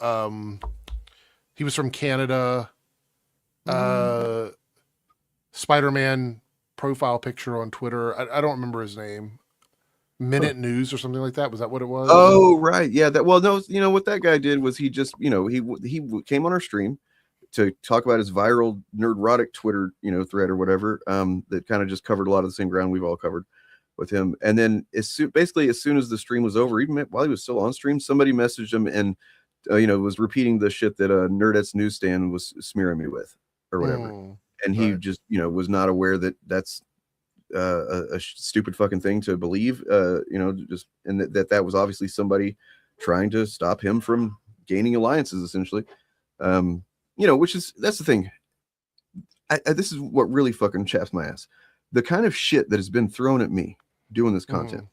He was from Canada. Spider-Man profile picture on Twitter. I don't remember his name. Minute News or something like that. Was that what it was? Oh, right. Yeah. No, what that guy did was he just, he came on our stream to talk about his viral nerdrotic Twitter, thread or whatever, that kind of just covered a lot of the same ground we've all covered with him. And then as soon as the stream was over, even while he was still on stream, somebody messaged him and, was repeating the shit that Nerdette's newsstand was smearing me with or whatever. And he just, was not aware that that's a stupid fucking thing to believe, just, and that was obviously somebody trying to stop him from gaining alliances, essentially. That's the thing. This is what really fucking chaps my ass. The kind of shit that has been thrown at me doing this content.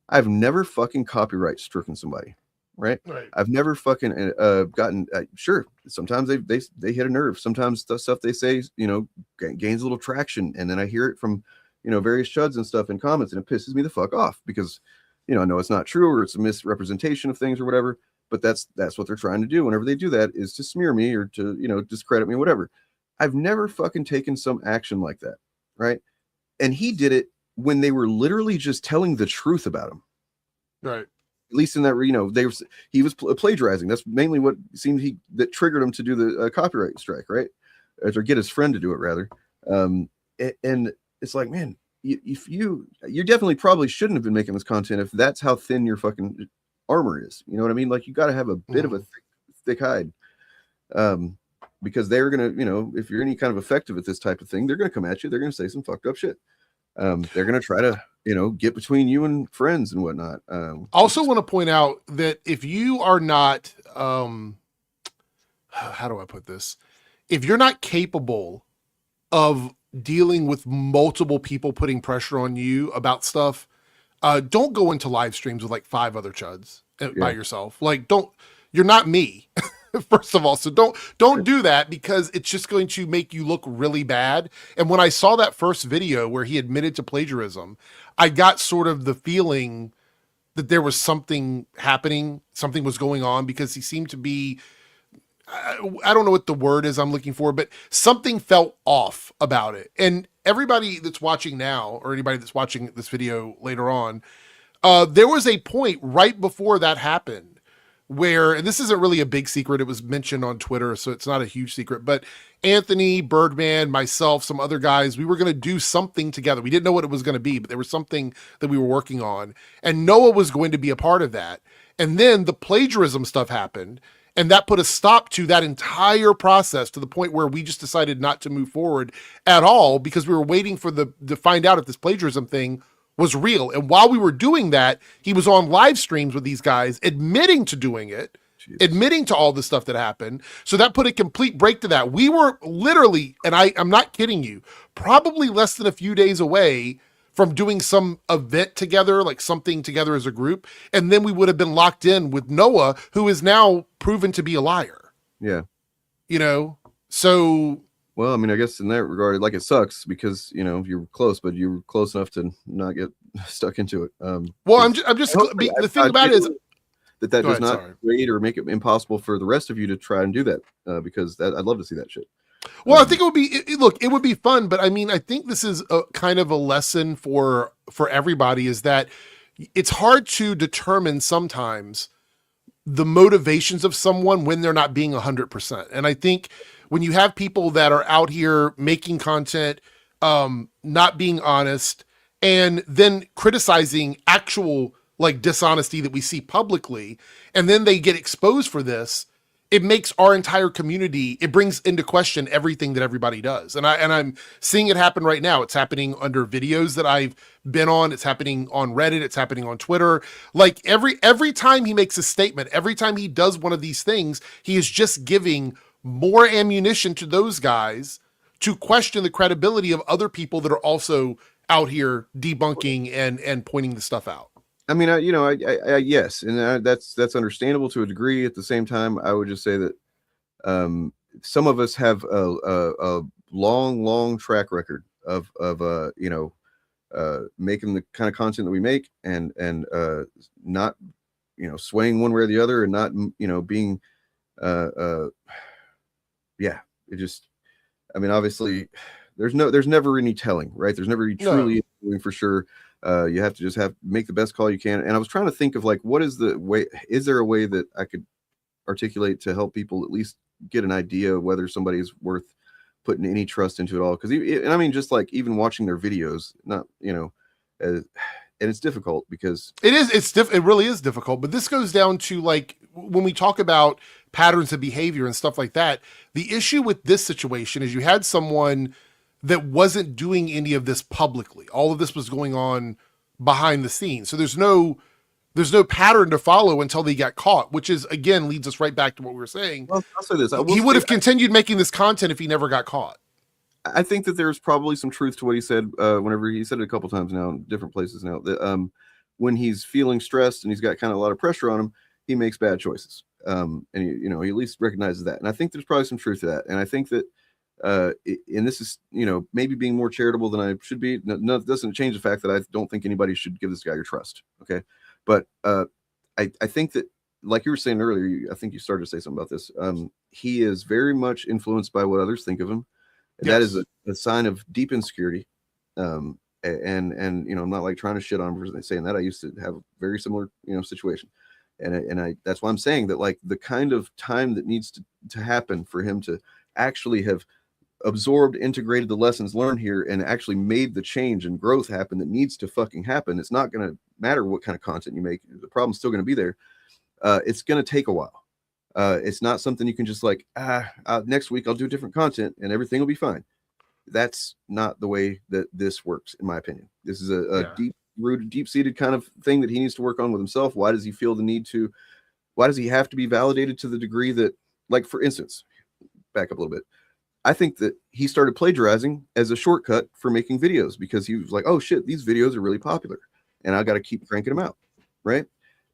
I've never fucking copyright stricken somebody. right? Right. I've never fucking gotten sure. Sometimes they hit a nerve. Sometimes the stuff they say, gains a little traction, and then I hear it from various chuds and stuff in comments, and it pisses me the fuck off because I know it's not true or it's a misrepresentation of things or whatever. But that's what they're trying to do. Whenever they do that, is to smear me or to discredit me, whatever. I've never fucking taken some action like that, right? And he did it when they were literally just telling the truth about him. Right. At least in that, he was plagiarizing. That's mainly what seemed that triggered him to do the copyright strike, right? Or get his friend to do it rather. And it's like, man, you definitely probably shouldn't have been making this content if that's how thin your fucking armor is. You know what I mean? Like you got to have a bit of a thick hide. Because they're gonna, if you're any kind of effective at this type of thing, they're gonna come at you. They're gonna say some fucked up shit. They're gonna try to, get between you and friends and whatnot. Also, want to point out that if you are not, how do I put this? If you're not capable of dealing with multiple people putting pressure on you about stuff, don't go into live streams with like 5 other chuds by yourself. Like, you're not me. First of all, so don't do that because it's just going to make you look really bad. And when I saw that first video where he admitted to plagiarism, I got sort of the feeling that there was something happening, something was going on because he seemed to be, I don't know what the word is I'm looking for, but something felt off about it. And everybody that's watching now, or anybody that's watching this video later on, there was a point right before that happened where, and this isn't really a big secret, it was mentioned on Twitter, so it's not a huge secret, but Anthony, Birdman, myself, some other guys, we were going to do something together. We didn't know what it was going to be, but there was something that we were working on, and Noah was going to be a part of that. And then the plagiarism stuff happened, and that put a stop to that entire process to the point where we just decided not to move forward at all because we were waiting for to find out if this plagiarism thing was real. And while we were doing that, he was on live streams with these guys admitting to doing it, admitting to all the stuff that happened. So that put a complete break to that. We were literally, and I'm not kidding you, probably less than a few days away from doing some event together, like something together as a group. And then we would have been locked in with Noah, who is now proven to be a liar. Yeah. So well, I mean, I guess in that regard, like it sucks because you're close, but you were close enough to not get stuck into it. Well, I'm just the thing about it is that does not create or make it impossible for the rest of you to try and do that because I'd love to see that shit. Well, I think it would be it would be fun, but I mean, I think this is a kind of a lesson for everybody is that it's hard to determine sometimes the motivations of someone when they're not being 100%. And I think when you have people that are out here making content, not being honest, and then criticizing actual like dishonesty that we see publicly, and then they get exposed for this, it makes our entire community, it brings into question everything that everybody does. And I'm seeing it happen right now. It's happening under videos that I've been on. It's happening on Reddit. It's happening on Twitter. Like every time he makes a statement, every time he does one of these things, he is just giving more ammunition to those guys to question the credibility of other people that are also out here debunking and pointing the stuff out. I mean, I yes, and that's understandable to a degree. At the same time, I would just say that some of us have a long track record of making the kind of content that we make and not swaying one way or the other and not being it just, I mean, obviously there's never any telling, right? There's never truly anything for sure. You have to just make the best call you can. And I was trying to think of like, what is the way, is there a way that I could articulate to help people at least get an idea of whether somebody is worth putting any trust into at all? Because and I mean, just like even watching their videos, not, and it's difficult because it really is difficult. But this goes down to like, when we talk about patterns of behavior and stuff like that, the issue with this situation is you had someone that wasn't doing any of this publicly. All of this was going on behind the scenes. So there's no pattern to follow until they got caught, which is, again, leads us right back to what we were saying. Well, I'll say this. He would have continued making this content if he never got caught. I think that there's probably some truth to what he said whenever he said it a couple times now in different places now, that when he's feeling stressed and he's got kind of a lot of pressure on him, he makes bad choices. And he at least recognizes that. And I think there's probably some truth to that. And I think that, and this is, maybe being more charitable than I should be. No, it doesn't change the fact that I don't think anybody should give this guy your trust. Okay. But, I think that, like you were saying earlier, I think you started to say something about this. He is very much influenced by what others think of him. And that is a sign of deep insecurity. And I'm not like trying to shit on him for saying that. I used to have a very similar, situation. And that's why I'm saying that, like, the kind of time that needs to happen for him to actually have absorbed, integrated the lessons learned here and actually made the change and growth happen that needs to fucking happen. It's not going to matter what kind of content you make. The problem's still going to be there. It's going to take a while. It's not something you can just like, next week I'll do different content and everything will be fine. That's not the way that this works, in my opinion. This is a deep-rooted, deep-seated kind of thing that he needs to work on with himself. Why does he feel the need to? Why does he have to be validated to the degree that, like, for instance, back up a little bit. I think that he started plagiarizing as a shortcut for making videos because he was like, oh shit, these videos are really popular and I got to keep cranking them out. Right.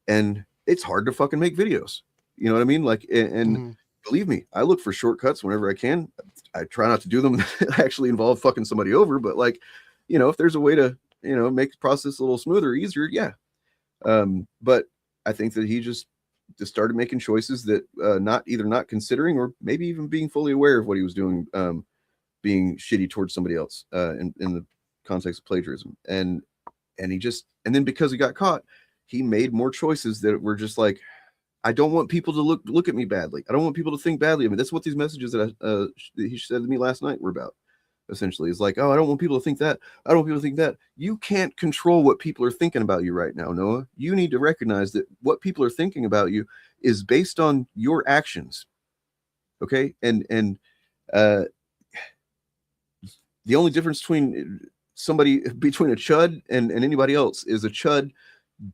And it's hard to fucking make videos. You know what I mean? Like, and believe me, I look for shortcuts whenever I can. I try not to do them that actually involve fucking somebody over, but like, if there's a way to, make the process a little smoother, easier. Yeah. But I think that he just started making choices that not considering or maybe even being fully aware of what he was doing, being shitty towards somebody else in the context of plagiarism. And then because he got caught, he made more choices that were just like, I don't want people to look at me badly. I don't want people to think badly of me. That's what these messages that he said to me last night were about. Essentially, is like, oh, I don't want people to think that. I don't want people to think that. You can't control what people are thinking about you right now, Noah. You need to recognize that what people are thinking about you is based on your actions. Okay, and the only difference between a chud and anybody else is a chud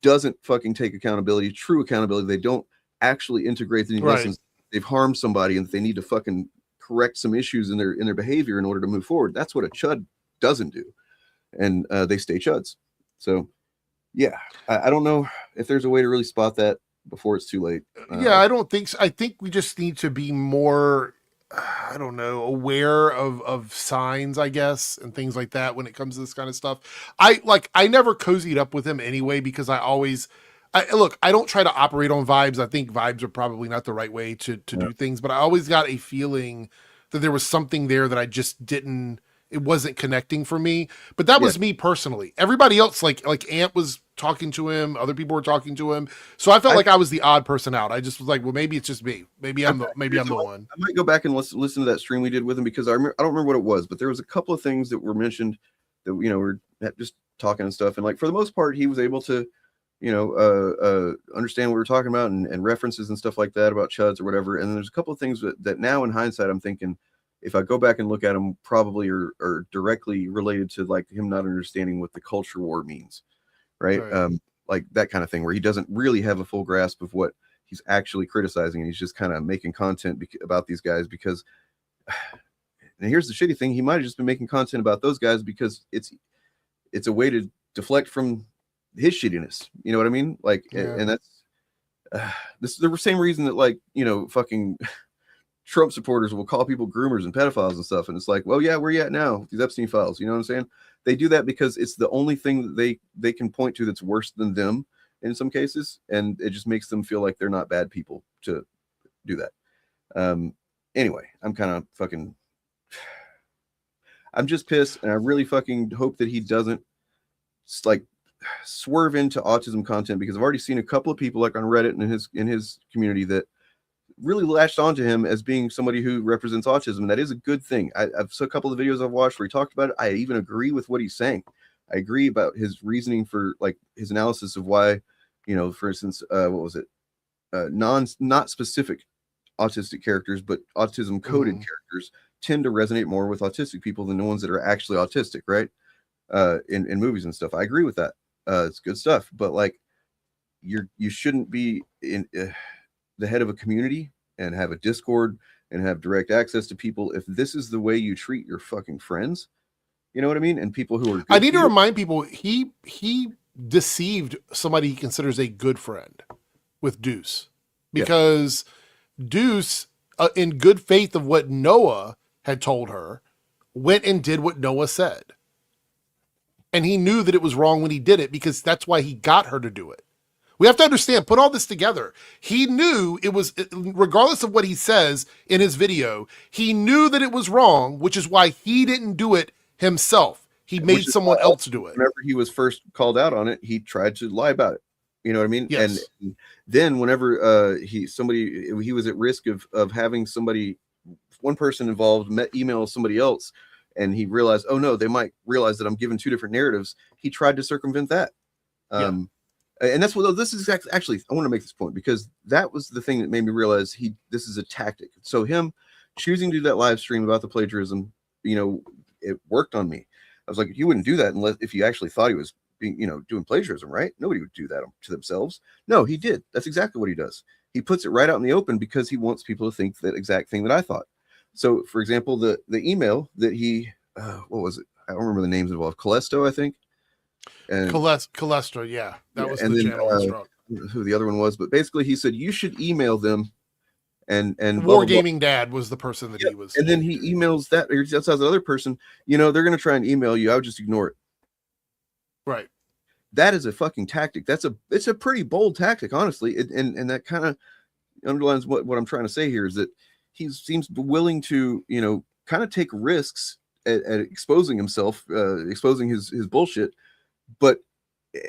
doesn't fucking take accountability, true accountability. They don't actually integrate the lessons. They've harmed somebody and they need to fucking correct some issues in their behavior in order to move forward. That's what a chud doesn't do. And they stay chuds. So yeah, I don't know if there's a way to really spot that before it's too late. Yeah, I don't think so. I think we just need to be more, I don't know, aware of signs, I guess, and things like that when it comes to this kind of stuff. I never cozied up with him anyway, because I don't try to operate on vibes. I think vibes are probably not the right way to do things, but I always got a feeling that there was something there that I just it wasn't connecting for me. But that was me personally. Everybody else, like Ant was talking to him, other people were talking to him. So I felt like I was the odd person out. I just was like, well, maybe it's just me. Maybe I'm the one. I might go back and listen to that stream we did with him, because I don't remember what it was, but there was a couple of things that were mentioned that, we're just talking and stuff. And like, for the most part, he was able to, understand what we were talking about and references and stuff like that about chuds or whatever. And there's a couple of things that now in hindsight, I'm thinking, if I go back and look at them, probably are directly related to like him not understanding what the culture war means. Right. Like that kind of thing, where he doesn't really have a full grasp of what he's actually criticizing. And he's just kind of making content about these guys because, and here's the shitty thing, he might've just been making content about those guys because it's a way to deflect from his shittiness. You know what I mean? Like, and that's this is the same reason that, like, fucking Trump supporters will call people groomers and pedophiles and stuff. And it's like, well, yeah, where you at now? These Epstein files, you know what I'm saying? They do that because it's the only thing that they can point to that's worse than them in some cases. And it just makes them feel like they're not bad people to do that. Anyway, I'm kind of fucking, I'm just pissed. And I really fucking hope that he doesn't like swerve into autism content, because I've already seen a couple of people like on Reddit and in his community that really latched onto him as being somebody who represents autism. And that is a good thing. I've seen a couple of the videos I've watched where he talked about it. I even agree with what he's saying. I agree about his reasoning for like his analysis of why, for instance, what was it? Not specific autistic characters, but autism coded characters tend to resonate more with autistic people than the ones that are actually autistic, right? In movies and stuff. I agree with that. It's good stuff, but like you shouldn't be in the head of a community and have a Discord and have direct access to people if this is the way you treat your fucking friends. You know what I mean? And people who are I need to remind people he deceived somebody he considers a good friend. with Deuce, Yeah. because Deuce, in good faith of what Noah had told her, went and did what Noah said. And he knew that it was wrong when he did it, because that's why he got her to do it. We have to understand, put all this together. He knew it was, regardless of what he says in his video, he knew that it was wrong, which is why he didn't do it himself. He made someone else do it. Whenever he was first called out on it, he tried to lie about it. You know what I mean? Yes. And then whenever he was at risk of having one person involved email somebody else, and he realized, oh no, they might realize that I'm giving two different narratives. He tried to circumvent that. And that's what this is actually, I want to make this point, because that was the thing that made me realize this is a tactic. So him choosing to do that live stream about the plagiarism, it worked on me. I was like, you wouldn't do that unless if you actually thought he was being, doing plagiarism, right? Nobody would do that to themselves. No, he did. That's exactly what he does. He puts it right out in the open because he wants people to think that exact thing that I thought. So, for example, the email that he, what was it? I don't remember the names involved. Calesto, I think. And Calesto, yeah. That was the channel. Who the other one was. But basically, he said, you should email them. And Wargaming Dad was the person that he was. And then he emails that, or that's the other person, they're going to try and email you. I would just ignore it. Right. That is a fucking tactic. It's a pretty bold tactic, honestly. And that kind of underlines what I'm trying to say here is that he seems willing to, kind of take risks at exposing himself, exposing his bullshit.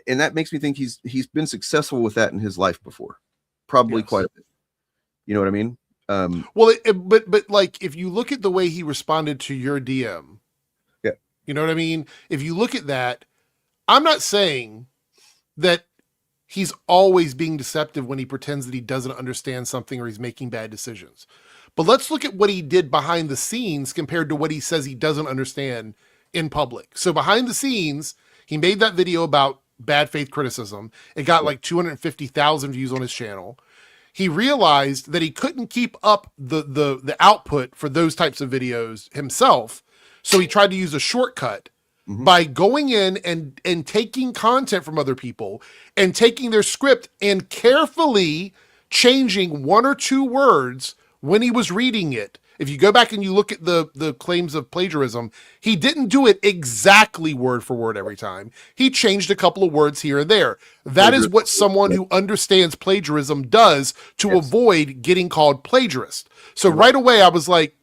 And that makes me think he's been successful with that in his life before. Probably quite a bit. You know what I mean? Well, but like, if you look at the way he responded to your DM, yeah, you know what I mean? If you look at that, I'm not saying that he's always being deceptive when he pretends that he doesn't understand something or he's making bad decisions. But let's look at what he did behind the scenes compared to what he says he doesn't understand in public. So behind the scenes, he made that video about bad faith criticism. It got like 250,000 views on his channel. He realized that he couldn't keep up the output for those types of videos himself. So he tried to use a shortcut by going in and taking content from other people and taking their script and carefully changing one or two words when he was reading it. If you go back and you look at the claims of plagiarism, he didn't do it exactly word for word every time. He changed a couple of words here and there. That is what someone who understands plagiarism does to avoid getting called plagiarist. So right away I was like,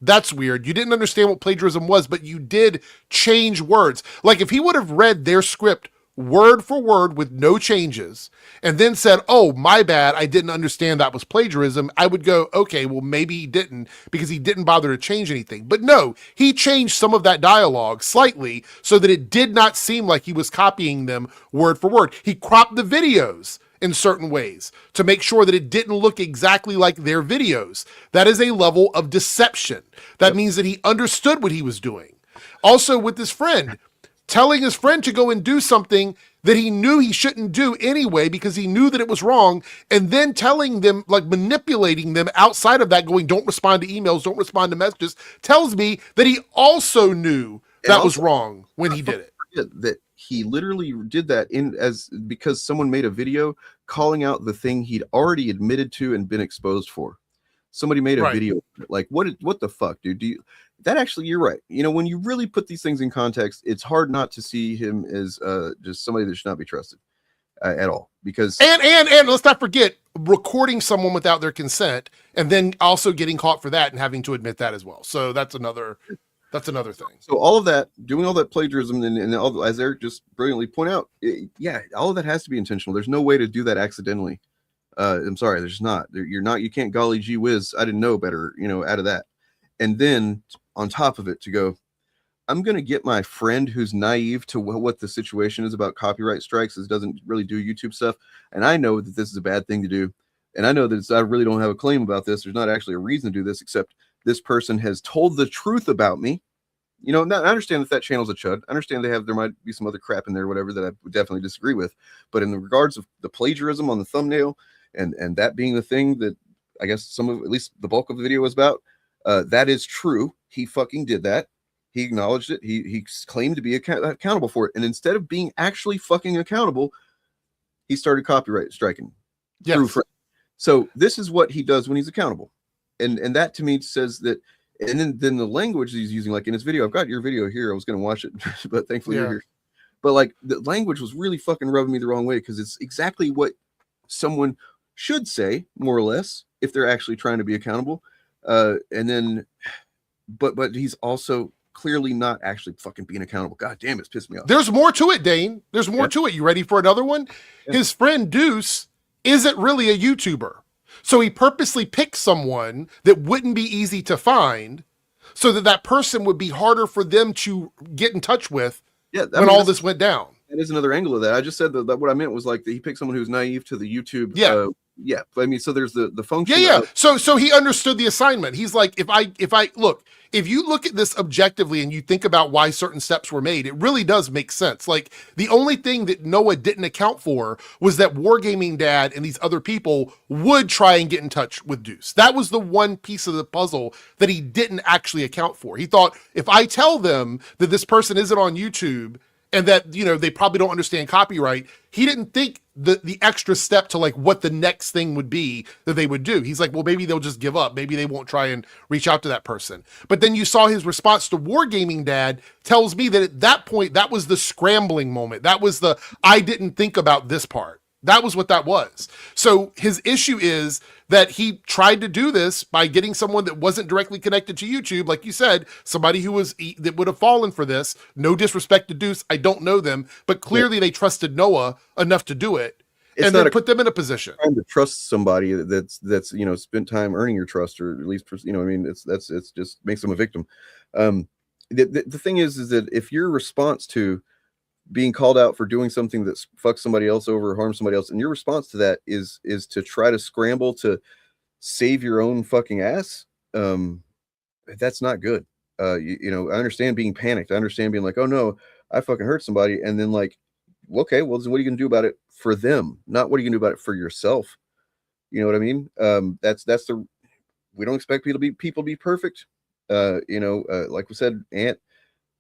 that's weird. You didn't understand what plagiarism was, but you did change words. Like if he would have read their script word for word with no changes and then said, oh, my bad, I didn't understand that was plagiarism, I would go, okay, well, maybe he didn't because he didn't bother to change anything. But no, he changed some of that dialogue slightly so that it did not seem like he was copying them word for word. He cropped the videos in certain ways to make sure that it didn't look exactly like their videos. That is a level of deception. That means that he understood what he was doing. Also with his friend, telling his friend to go and do something that he knew he shouldn't do anyway because he knew that it was wrong, and then telling them, like manipulating them outside of that, going, don't respond to emails, don't respond to messages, tells me that he also knew that was wrong when he did it. That he literally did that because someone made a video calling out the thing he'd already admitted to and been exposed for. Somebody made a video like, what the fuck, dude? You're right. When you really put these things in context, it's hard not to see him as just somebody that should not be trusted at all. Because and let's not forget recording someone without their consent, and then also getting caught for that and having to admit that as well. So that's another thing. So all of that, doing all that plagiarism, and all, as Eric just brilliantly pointed out, all of that has to be intentional. There's no way to do that accidentally. I'm sorry, there's not. You can't golly gee whiz, I didn't know better, out of that. And then on top of it to go, I'm going to get my friend who's naive to what the situation is about copyright strikes, doesn't really do YouTube stuff. And I know that this is a bad thing to do. And I know that I really don't have a claim about this. There's not actually a reason to do this, except this person has told the truth about me. I understand that channel's a chud. I understand there might be some other crap in there, whatever, that I would definitely disagree with. But in the regards of the plagiarism on the thumbnail and that being the thing that I guess at least the bulk of the video was about, that is true. He fucking did that. He acknowledged it. He claimed to be accountable for it. And instead of being actually fucking accountable, he started copyright striking. Yes. So this is what he does when he's accountable, and that to me says that. And then the language he's using, like in his video, I've got your video here. I was going to watch it, but thankfully you're here. But like the language was really fucking rubbing me the wrong way because it's exactly what someone should say, more or less, if they're actually trying to be accountable. And then, but he's also clearly not actually fucking being accountable. God damn, it's pissed me off. There's more to it, Dane. There's more to it. You ready for another one? Yeah. His friend Deuce isn't really a YouTuber. So he purposely picked someone that wouldn't be easy to find so that person would be harder for them to get in touch with when all this went down. That is another angle of that. I just said that what I meant was like that he picked someone who's naive to the YouTube. Yeah. I mean, so there's the function. Yeah. So he understood the assignment. He's like, if you look at this objectively and you think about why certain steps were made, it really does make sense. Like the only thing that Noah didn't account for was that Wargaming Dad and these other people would try and get in touch with Deuce. That was the one piece of the puzzle that he didn't actually account for. He thought, if I tell them that this person isn't on YouTube and that, they probably don't understand copyright, he didn't think the extra step to like what the next thing would be that they would do. He's like, well, maybe they'll just give up. Maybe they won't try and reach out to that person. But then you saw his response to Wargaming Dad tells me that at that point, that was the scrambling moment. That was I didn't think about this part. That was what that was. So his issue is that he tried to do this by getting someone that wasn't directly connected to YouTube. Like you said, somebody that would have fallen for this. No disrespect to Deuce. I don't know them, but clearly they trusted Noah enough to do it and then put them in a position. Trying to trust somebody that's spent time earning your trust, or at least, it's just makes them a victim. The thing is that if your response to being called out for doing something that fucks somebody else over or harms somebody else, and your response to that is to try to scramble to save your own fucking ass, that's not good. I understand being panicked. I understand being like, oh no, I fucking hurt somebody, and then like, okay, well, then what are you gonna do about it for them? Not what are you gonna do about it for yourself? You know what I mean? We don't expect people to be perfect. Like we said, Ant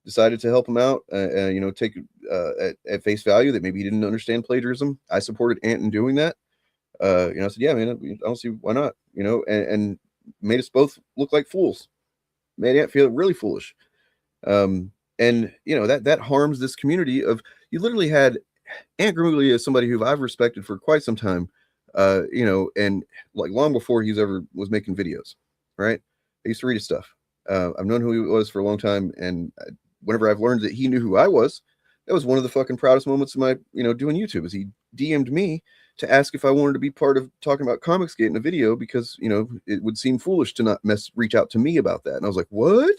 decided to help him out, take at face value that maybe he didn't understand plagiarism. I supported Ant in doing that. I said, yeah, man, I don't see why not, and made us both look like fools. Made Ant feel really foolish. And that harms this community of, you literally had Ant Grimuglia as somebody who I've respected for quite some time, and like long before he was making videos, right? I used to read his stuff. I've known who he was for a long time, and whenever I've learned that he knew who I was, that was one of the fucking proudest moments of my, doing YouTube, is he DM'd me to ask if I wanted to be part of talking about Comicsgate in a video, because, it would seem foolish to not reach out to me about that. And I was like, what?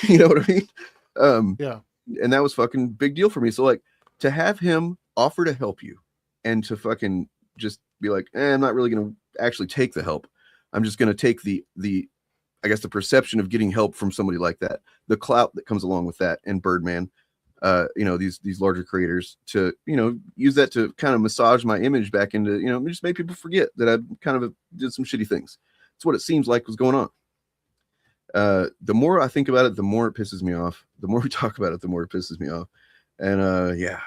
You know what I mean? Yeah. And that was fucking big deal for me. So like, to have him offer to help you and to fucking just be like, I'm not really going to actually take the help. I'm just going to take the I guess the perception of getting help from somebody like that, the clout that comes along with that, and Birdman, these larger creators, to, use that to kind of massage my image back into, just make people forget that I kind of did some shitty things. It's what it seems like was going on. The more I think about it, the more it pisses me off. The more we talk about it, the more it pisses me off. And yeah,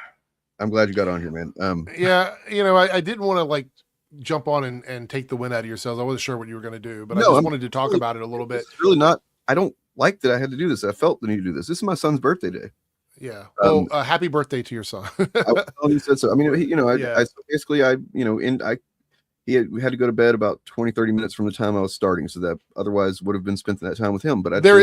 I'm glad you got on here, man. Yeah, I didn't want to like jump on and take the win out of yourselves. I wasn't sure what you were going to do, but I just wanted to talk about it a little bit. It's really not. I don't like that I had to do this. I felt the need to do this. This is my son's birthday day. Yeah. Well, happy birthday to your son. He said so. I mean, we had to go to bed about 20-30 minutes from the time I was starting, so that otherwise would have been spent that time with him. But there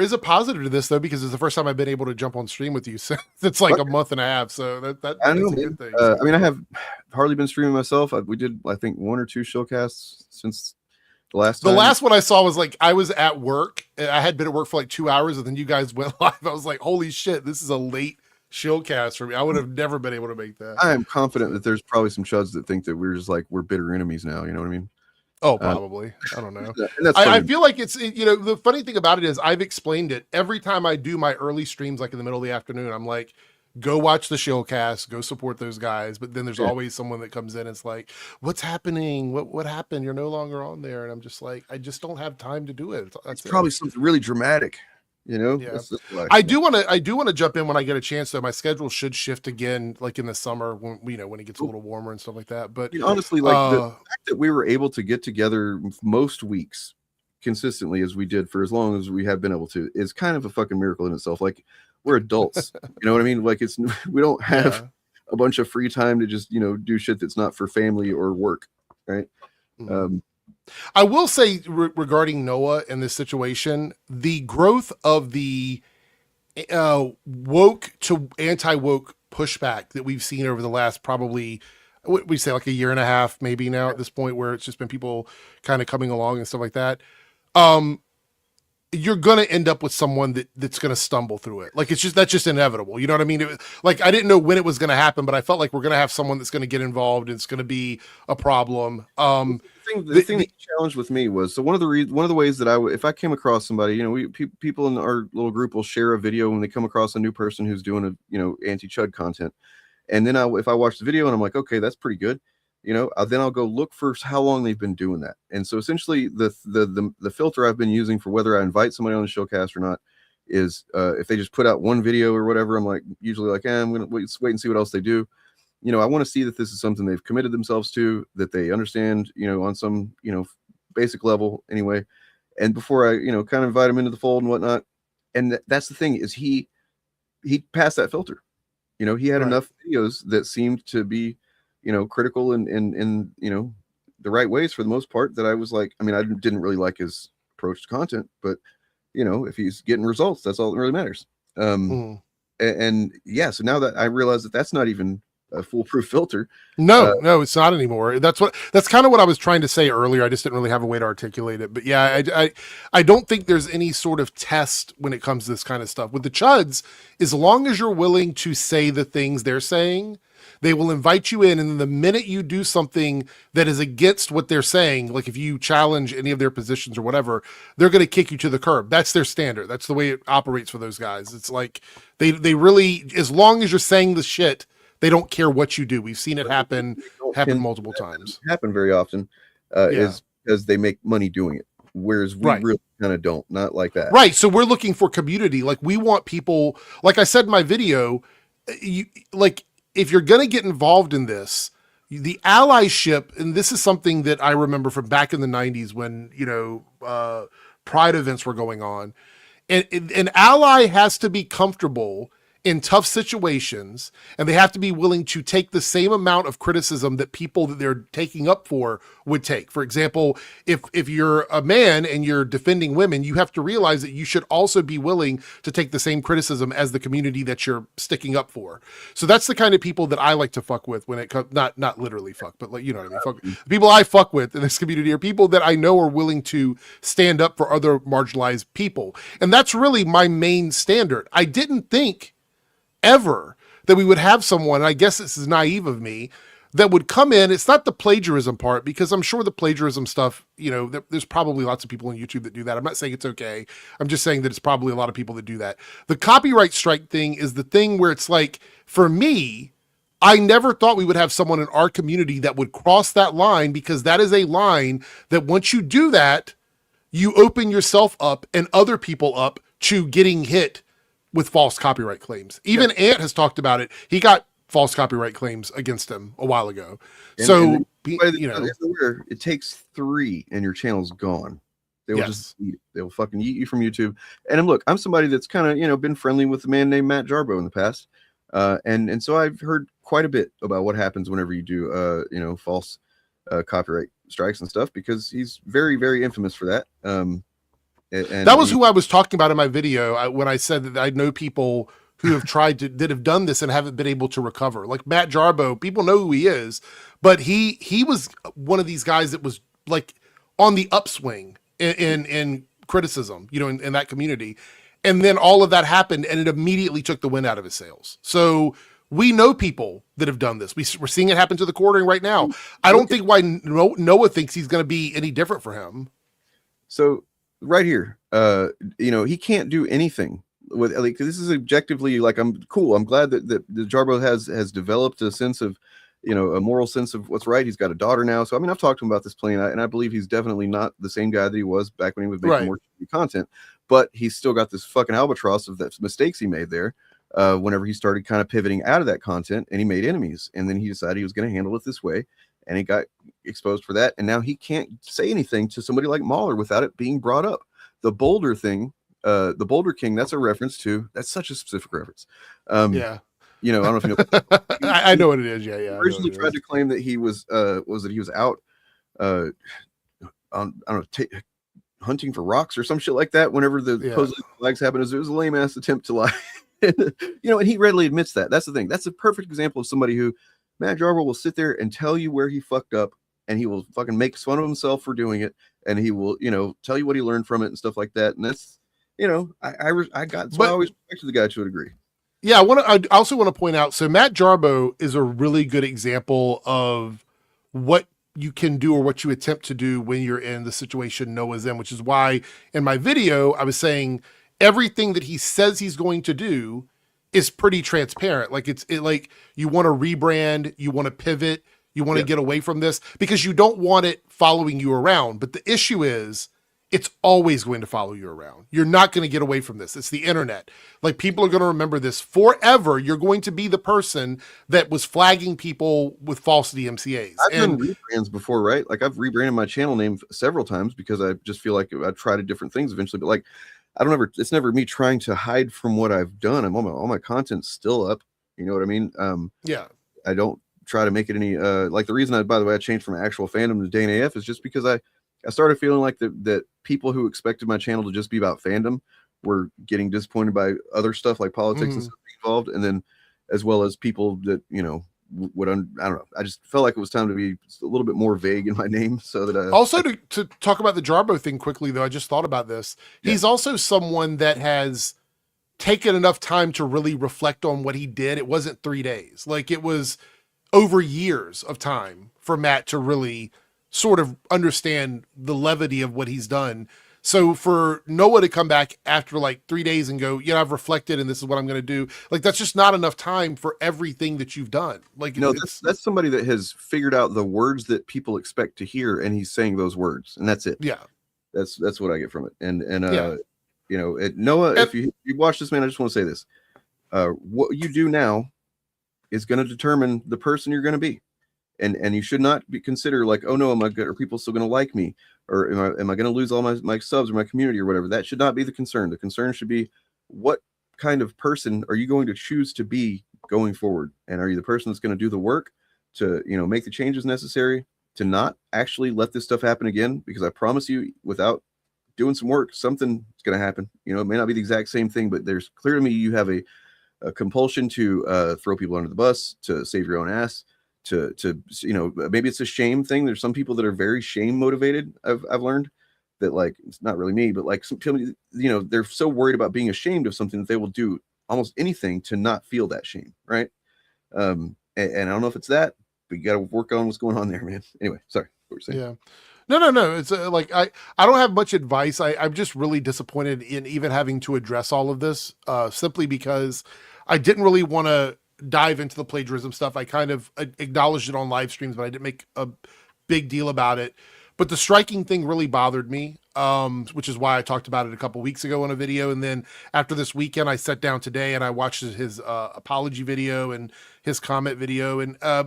is a positive to this though, because it's the first time I've been able to jump on stream with you since it's like a month and a half. So that's a good thing. I mean, I have hardly been streaming myself. We did, I think, 1 or 2 showcasts since the last time. The last one I saw was like, I was at work. I had been at work for like 2 hours, and then you guys went live. I was like, holy shit, this is a late showcast for me. I would have never been able to make that. I am confident that there's probably some chuds that think that we're bitter enemies now. You know what I mean? Oh, probably. I don't know. I feel like it's, the funny thing about it is I've explained it every time I do my early streams, like in the middle of the afternoon. I'm like, go watch the showcast, go support those guys. But then there's always someone that comes in and it's like, what's happening? What happened? You're no longer on there. And I'm just like, I just don't have time to do it. It's probably something really dramatic. You know, Yeah. that's why. I do want to jump in when I get a chance though. My schedule should shift again, like in the summer when when it gets a little warmer and stuff like that. But Honestly, like the fact that we were able to get together most weeks consistently as we did for as long as we have been able to is kind of a fucking miracle in itself. Like we're adults, you know what I mean? Like we don't have a bunch of free time to just do shit that's not for family or work, right? Mm-hmm. I will say regarding Noah in this situation, the growth of the woke to anti-woke pushback that we've seen over the last probably we say like a year and a half maybe now at this point, where it's just been people kind of coming along and stuff like that. You're gonna end up with someone that's gonna stumble through it. Like that's just inevitable. You know what I mean? Like I didn't know when it was gonna happen, but I felt like we're gonna have someone that's gonna get involved and it's gonna be a problem. The thing that challenged with me was, so one of the ways that if I came across somebody, people in our little group will share a video when they come across a new person who's doing a anti-chud content, and then if I watch the video and I'm like, okay, that's pretty good, then I'll go look for how long they've been doing that. And so essentially the filter I've been using for whether I invite somebody on the showcast or not is if they just put out one video or whatever, I'm like usually like, I'm gonna wait and see what else they do. I want to see that this is something they've committed themselves to, that they understand, on some, basic level anyway. And before I, kind of invite them into the fold and whatnot. And that's the thing is he passed that filter. He had enough videos that seemed to be, critical and the right ways for the most part, that I was like, I mean, I didn't really like his approach to content, but if he's getting results, that's all that really matters. And yeah, so now that I realize that that's not even a foolproof filter. No, it's not anymore. That's kind of what I was trying to say earlier. I just didn't really have a way to articulate it. But yeah, I don't think there's any sort of test when it comes to this kind of stuff. With the chuds, as long as you're willing to say the things they're saying, they will invite you in. And the minute you do something that is against what they're saying, like if you challenge any of their positions or whatever, they're going to kick you to the curb. That's their standard. That's the way it operates for those guys. It's like they really, as long as you're saying the shit, they don't care what you do. We've seen it happen multiple times. Happen very often is because they make money doing it. Whereas we really kind of don't, not like that. Right. So we're looking for community. Like we want people, like I said in my video, if you're going to get involved in this, the allyship, and this is something that I remember from back in the 90s when, pride events were going on. And an ally has to be comfortable in tough situations, and they have to be willing to take the same amount of criticism that people that they're taking up for would take. For example, if you're a man and you're defending women, you have to realize that you should also be willing to take the same criticism as the community that you're sticking up for. So that's the kind of people that I like to fuck with when it comes, not literally fuck, but like, you know what I mean? Fuck. The people I fuck with in this community are people that I know are willing to stand up for other marginalized people. And that's really my main standard. I didn't think ever that we would have someone, and I guess this is naive of me, that would come in. It's not the plagiarism part, because I'm sure the plagiarism stuff, there's probably lots of people on YouTube that do that. I'm not saying it's okay. I'm just saying that it's probably a lot of people that do that. The copyright strike thing is the thing where it's like, for me, I never thought we would have someone in our community that would cross that line, because that is a line that once you do that, you open yourself up and other people up to getting hit with false copyright claims. Even Ant has talked about it. He got false copyright claims against him a while ago. It takes 3 and your channel's gone. They will just eat it. They'll fucking eat you from YouTube. And look, I'm somebody that's kind of, been friendly with a man named Matt Jarbo in the past. And so I've heard quite a bit about what happens whenever you do, false copyright strikes and stuff, because he's very, very infamous for that. And that was who I was talking about in my video when I said that I know people who have that have done this and haven't been able to recover. Like Matt Jarbo, people know who he is, but he was one of these guys that was like on the upswing in criticism, in that community. And then all of that happened and it immediately took the wind out of his sails. So we know people that have done this. We're seeing it happen to the quartering right now. I don't think why Noah thinks he's going to be any different for him. So right here, he can't do anything with, like, this is objectively, like, I'm cool. I'm glad that Jarbo has developed a sense of a moral sense of what's right. He's got a daughter now. So, I mean, I've talked to him about this plenty, and I believe he's definitely not the same guy that he was back when he was making Right. more TV content, but he's still got this fucking albatross of the mistakes he made there. Whenever he started kind of pivoting out of that content and he made enemies, and then he decided he was going to handle it this way, and he got exposed for that. And now he can't say anything to somebody like Mahler without it being brought up. The Boulder thing, the Boulder King, that's a reference to, that's such a specific reference. Yeah. I don't know if you know. I know what it is. Yeah. Yeah. Originally tried to claim that he was out on, I don't know, hunting for rocks or some shit like that. Whenever the supposedly flags happened, it was a lame ass attempt to lie. And he readily admits that. That's the thing. That's a perfect example of somebody who, Matt Jarbo will sit there and tell you where he fucked up, and he will fucking make fun of himself for doing it, and he will, tell you what he learned from it and stuff like that. And that's, I always respected the guy to a degree. Yeah, I also want to point out, so Matt Jarbo is a really good example of what you can do or what you attempt to do when you're in the situation Noah's in, which is why in my video I was saying everything that he says he's going to do is pretty transparent. Like like you want to rebrand, you want to pivot, you want to get away from this because you don't want it following you around. But the issue is it's always going to follow you around. You're not going to get away from this. It's the internet. Like people are going to remember this forever. You're going to be the person that was flagging people with false DMCAs. I've done rebrands before, right? Like I've rebranded my channel name several times because I just feel like I've tried different things eventually. But like, it's never me trying to hide from what I've done. All my content's still up. You know what I mean? Yeah. I don't try to make it any, like the reason by the way, I changed from actual fandom to Dane AF is just because I started feeling like that people who expected my channel to just be about fandom were getting disappointed by other stuff like politics and stuff involved. And then as well as people that, I don't know. I just felt like it was time to be a little bit more vague in my name so that also to talk about the Jarbo thing quickly though, I just thought about this. Yeah. He's also someone that has taken enough time to really reflect on what he did. It wasn't 3 days. Like it was over years of time for Matt to really sort of understand the levity of what he's done. So for Noah to come back after like 3 days and go, I've reflected and this is what I'm going to do. Like, that's just not enough time for everything that you've done. Like, that's somebody that has figured out the words that people expect to hear. And he's saying those words and that's it. Yeah. That's what I get from it. And Noah, if you watch this, man, I just want to say this, what you do now is going to determine the person you're going to be. And you should not consider like, oh no, are people still going to like me? Or am I going to lose all my subs or my community or whatever? That should not be the concern. The concern should be what kind of person are you going to choose to be going forward? And are you the person that's going to do the work to, make the changes necessary to not actually let this stuff happen again? Because I promise you, without doing some work, something is going to happen. It may not be the exact same thing, but there's clear to me you have a compulsion to throw people under the bus, to save your own ass. To maybe it's a shame thing. There's some people that are very shame motivated. I've learned that, like, it's not really me, but like some people, they're so worried about being ashamed of something that they will do almost anything to not feel that shame, right? And I don't know if it's that, but you got to work on what's going on there, man. Anyway, sorry, what were you saying? Yeah. No. It's like I don't have much advice. I'm just really disappointed in even having to address all of this, simply because I didn't really want to dive into the plagiarism stuff. I kind of acknowledged it on live streams, but I didn't make a big deal about it. But the striking thing really bothered me, which is why I talked about it a couple weeks ago in a video. And then after this weekend, I sat down today and I watched his apology video and his comment video. And I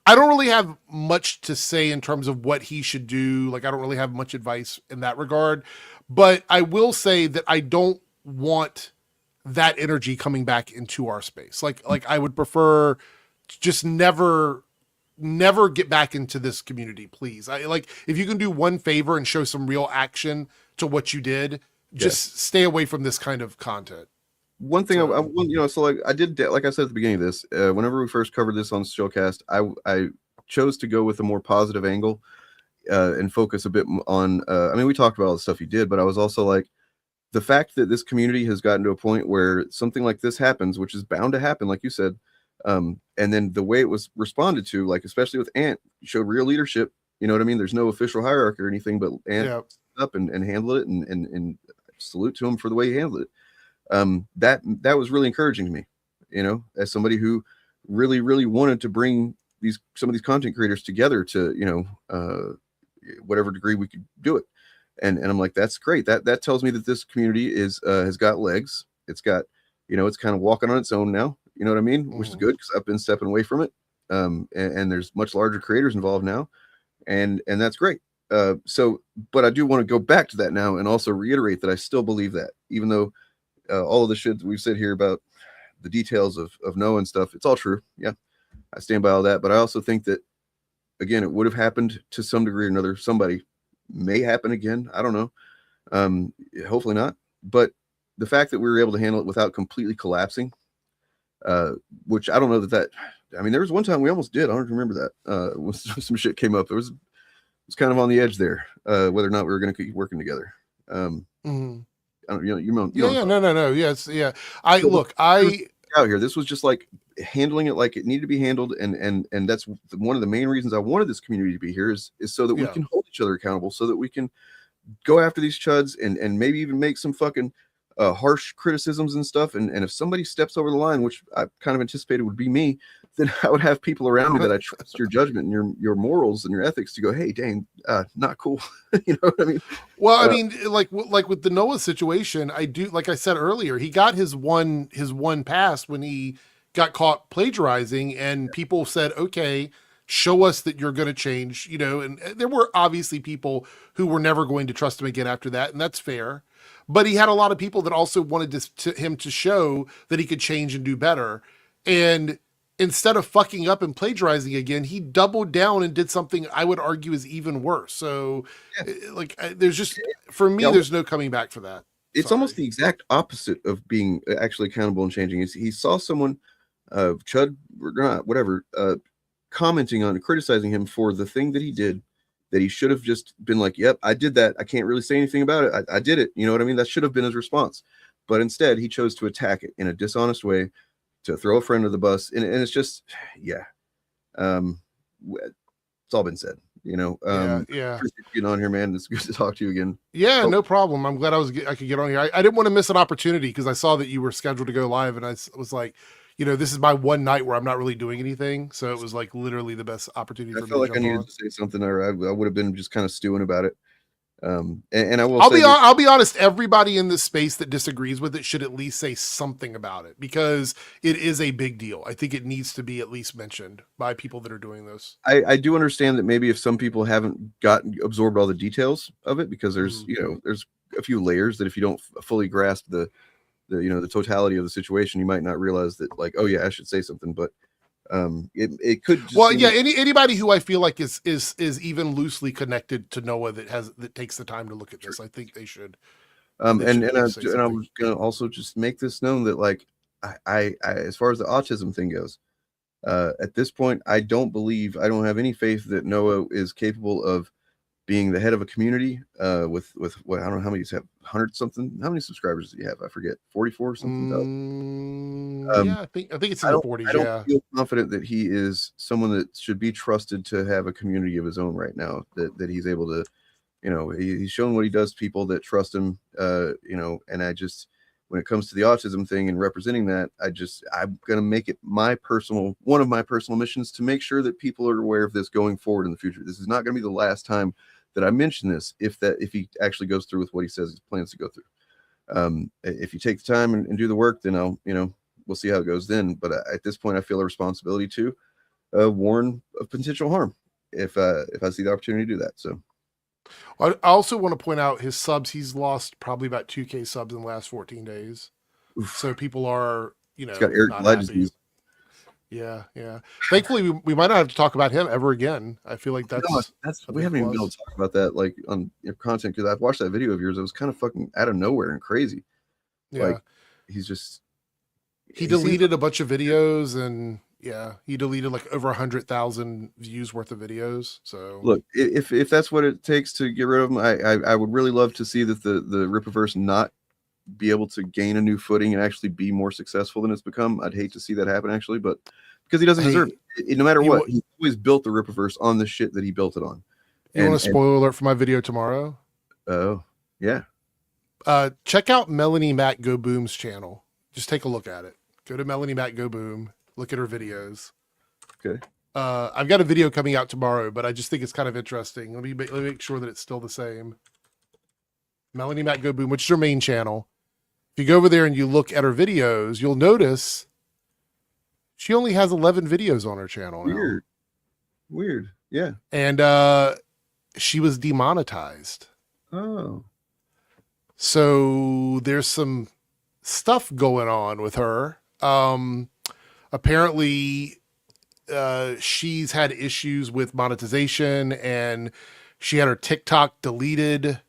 don't really have much to say in terms of what he should do. Like, I don't really have much advice in that regard. But I will say that I don't want that energy coming back into our space. Like I would prefer just never get back into this community, please. If you can do one favor and show some real action to what you did, just stay away from this kind of content. One thing so like I did, like I said at the beginning of this, whenever we first covered this on Showcast, I chose to go with a more positive angle and focus a bit on, we talked about all the stuff you did, but I was also like, the fact that this community has gotten to a point where something like this happens, which is bound to happen, like you said, and then the way it was responded to, like especially with Ant, showed real leadership. You know what I mean? There's no official hierarchy or anything, but Ant up and handled it, and salute to him for the way he handled it. That was really encouraging to me. As somebody who really wanted to bring some of these content creators together to, you know, whatever degree we could do it. And I'm like, that's great. That tells me that this community is has got legs. It's got, you know, it's kind of walking on its own now. You know what I mean? Which is good because I've been stepping away from it. And there's much larger creators involved now, and that's great. So, but I do want to go back to that now and also reiterate that I still believe that, even though all of the shit that we've said here about the details of Noah and stuff, it's all true. Yeah, I stand by all that. But I also think that, again, it would have happened to some degree or another. Somebody may happen again. I don't know. Hopefully not. But the fact that we were able to handle it without completely collapsing, which I don't know that. I mean, there was one time we almost did. I don't remember that. When some shit came up. It was kind of on the edge there, whether or not we were going to keep working together. I don't, No. Yes. Yeah. So, out here, this was just like handling it like it needed to be handled. And that's one of the main reasons I wanted this community to be here is so that we can hold each other accountable, so that we can go after these chuds and maybe even make some fucking harsh criticisms and stuff. And if somebody steps over the line, which I kind of anticipated would be me, then I would have people around me that I trust your judgment and your morals and your ethics to go, hey, dang, not cool. You know what I mean? Well, I mean, like with the Noah situation, I do, like I said earlier, he got his one pass when he got caught plagiarizing, and people said, okay, show us that you're going to change, you know, and there were obviously people who were never going to trust him again after that. And that's fair. But he had a lot of people that also wanted him to show that he could change and do better. And instead of fucking up and plagiarizing again, he doubled down and did something I would argue is even worse. So there's just, for me, there's no coming back for that. It's almost the exact opposite of being actually accountable and changing. He saw someone, Chud or not, whatever, commenting on, criticizing him for the thing that he did, that he should have just been like, yep, I did that. I can't really say anything about it. I did it. You know what I mean? That should have been his response. But instead, he chose to attack it in a dishonest way, to throw a friend under the bus. And it's just, yeah. It's all been said, you know. Yeah. Getting on here, man. It's good to talk to you again. Yeah, no problem. I'm glad I could get on here. I didn't want to miss an opportunity because I saw that you were scheduled to go live, and I was like, you know, this is my one night where I'm not really doing anything. So it was like literally the best opportunity for me. I felt like I needed to say something, or I would have been just kind of stewing about it. And I'll be honest, everybody in this space that disagrees with it should at least say something about it, because it is a big deal. I think it needs to be at least mentioned by people that are doing this. I do understand that maybe if some people haven't absorbed all the details of it, because there's, you know, there's a few layers that if you don't fully grasp the you know, the totality of the situation, you might not realize that, like, oh yeah, I should say something. But it could just, well, yeah, anybody who I feel like is even loosely connected to Noah that takes the time to look at this, I think they should. And I was gonna also just make this known that, like, I as far as the autism thing goes, at this point, I don't have any faith that Noah is capable of being the head of a community with what, I don't know how many you have, 100 something. How many subscribers do you have? I forget, 44 or something. Yeah, I think it's in the 40s. I don't feel confident that he is someone that should be trusted to have a community of his own right now. That he's able to, you know, he's shown what he does to people that trust him. You know, and I just, when it comes to the autism thing and representing that, I'm gonna make it one of my personal missions to make sure that people are aware of this going forward in the future. This is not gonna be the last time that I mention this, if he actually goes through with what he says he plans to go through. If you take the time and do the work, then we'll see how it goes then. But at this point, I feel a responsibility to warn of potential harm if I see the opportunity to do that. So I also want to point out his subs. He's lost probably about 2K subs in the last 14 days. Oof. So people are, you know, he's got Eric Glad disease. Yeah. Thankfully, we might not have to talk about him ever again. I feel like that's we haven't even been able to talk about that, like, on your content, because I've watched that video of yours. It was kind of fucking out of nowhere and crazy. Yeah, like, he deleted a bunch of videos, and he deleted like over 100,000 views worth of videos. So look, if that's what it takes to get rid of him, I would really love to see that the Rippaverse not be able to gain a new footing and actually be more successful than it's become. I'd hate to see that happen, actually, but because he doesn't deserve it. No matter what, he's always built the Rippaverse on the shit that he built it on. You want a spoiler alert for my video tomorrow? Oh, yeah. Check out Melanie Matt Go Boom's channel. Just take a look at it. Go to Melanie Matt Go Boom. Look at her videos. Okay. I've got a video coming out tomorrow, but I just think it's kind of interesting. Let me make sure that it's still the same. Melanie Mac Go Boom, which is her main channel. If you go over there and you look at her videos, you'll notice she only has 11 videos on her channel now. Weird. Yeah. And she was demonetized. Oh. So there's some stuff going on with her. Apparently she's had issues with monetization, and she had her TikTok deleted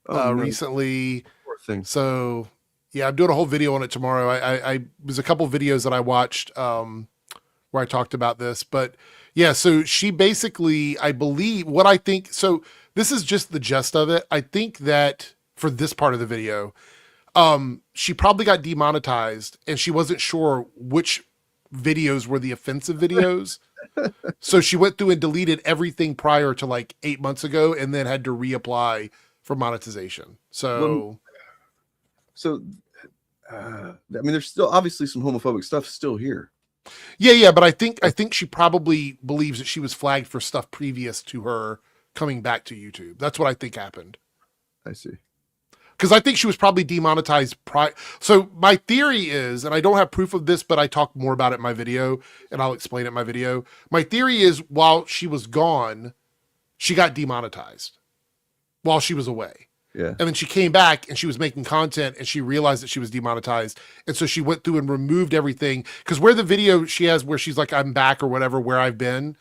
recently. Poor thing. So yeah, I'm doing a whole video on it tomorrow. I there's a couple videos that I watched where I talked about this, but yeah, so she basically, I believe what I think, so this is just the gist of it. I think that for this part of the video, she probably got demonetized and she wasn't sure which videos were the offensive videos. So she went through and deleted everything prior to like 8 months ago and then had to reapply for monetization. So, I mean, there's still obviously some homophobic stuff still here. yeah, but I think she probably believes that she was flagged for stuff previous to her coming back to YouTube. That's what I think happened. I see. Because I think she was probably demonetized So my theory is, and I don't have proof of this, but I talk more about it in my video, and I'll explain it in my video. My theory is while she was gone, she got demonetized while she was away. Yeah. And then she came back and she was making content and she realized that she was demonetized. And so she went through and removed everything. Because where the video she has where she's like, I'm back or whatever, where I've been,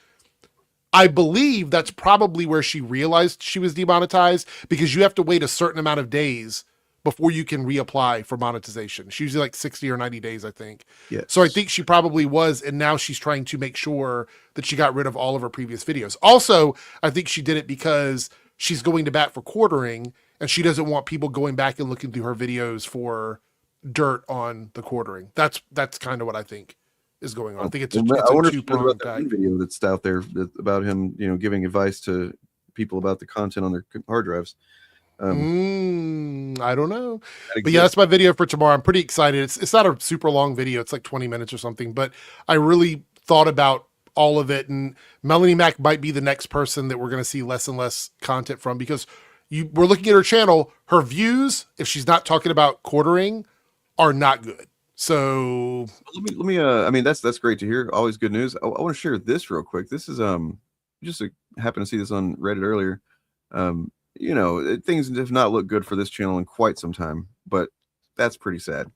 I believe that's probably where she realized she was demonetized, because you have to wait a certain amount of days before you can reapply for monetization. It's usually like 60 or 90 days, I think. Yes. So I think she probably was, and now she's trying to make sure that she got rid of all of her previous videos. Also, I think she did it because she's going to bat for quartering, and she doesn't want people going back and looking through her videos for dirt on the quartering. That's kind of what I think is going on. I think it's a two-pronged that video that's out there about him, giving advice to people about the content on their hard drives. I don't know, but yeah, that's my video for tomorrow. I'm pretty excited. It's not a super long video. It's like 20 minutes or something, but I really thought about all of it, and Melanie Mac might be the next person that we're going to see less and less content from, because we're looking at her channel. Her views, if she's not talking about quartering, are not good. So let me I mean, that's great to hear. Always good news. I want to share this real quick. This is just happened to see this on Reddit earlier. Things have not looked good for this channel in quite some time, but that's pretty sad.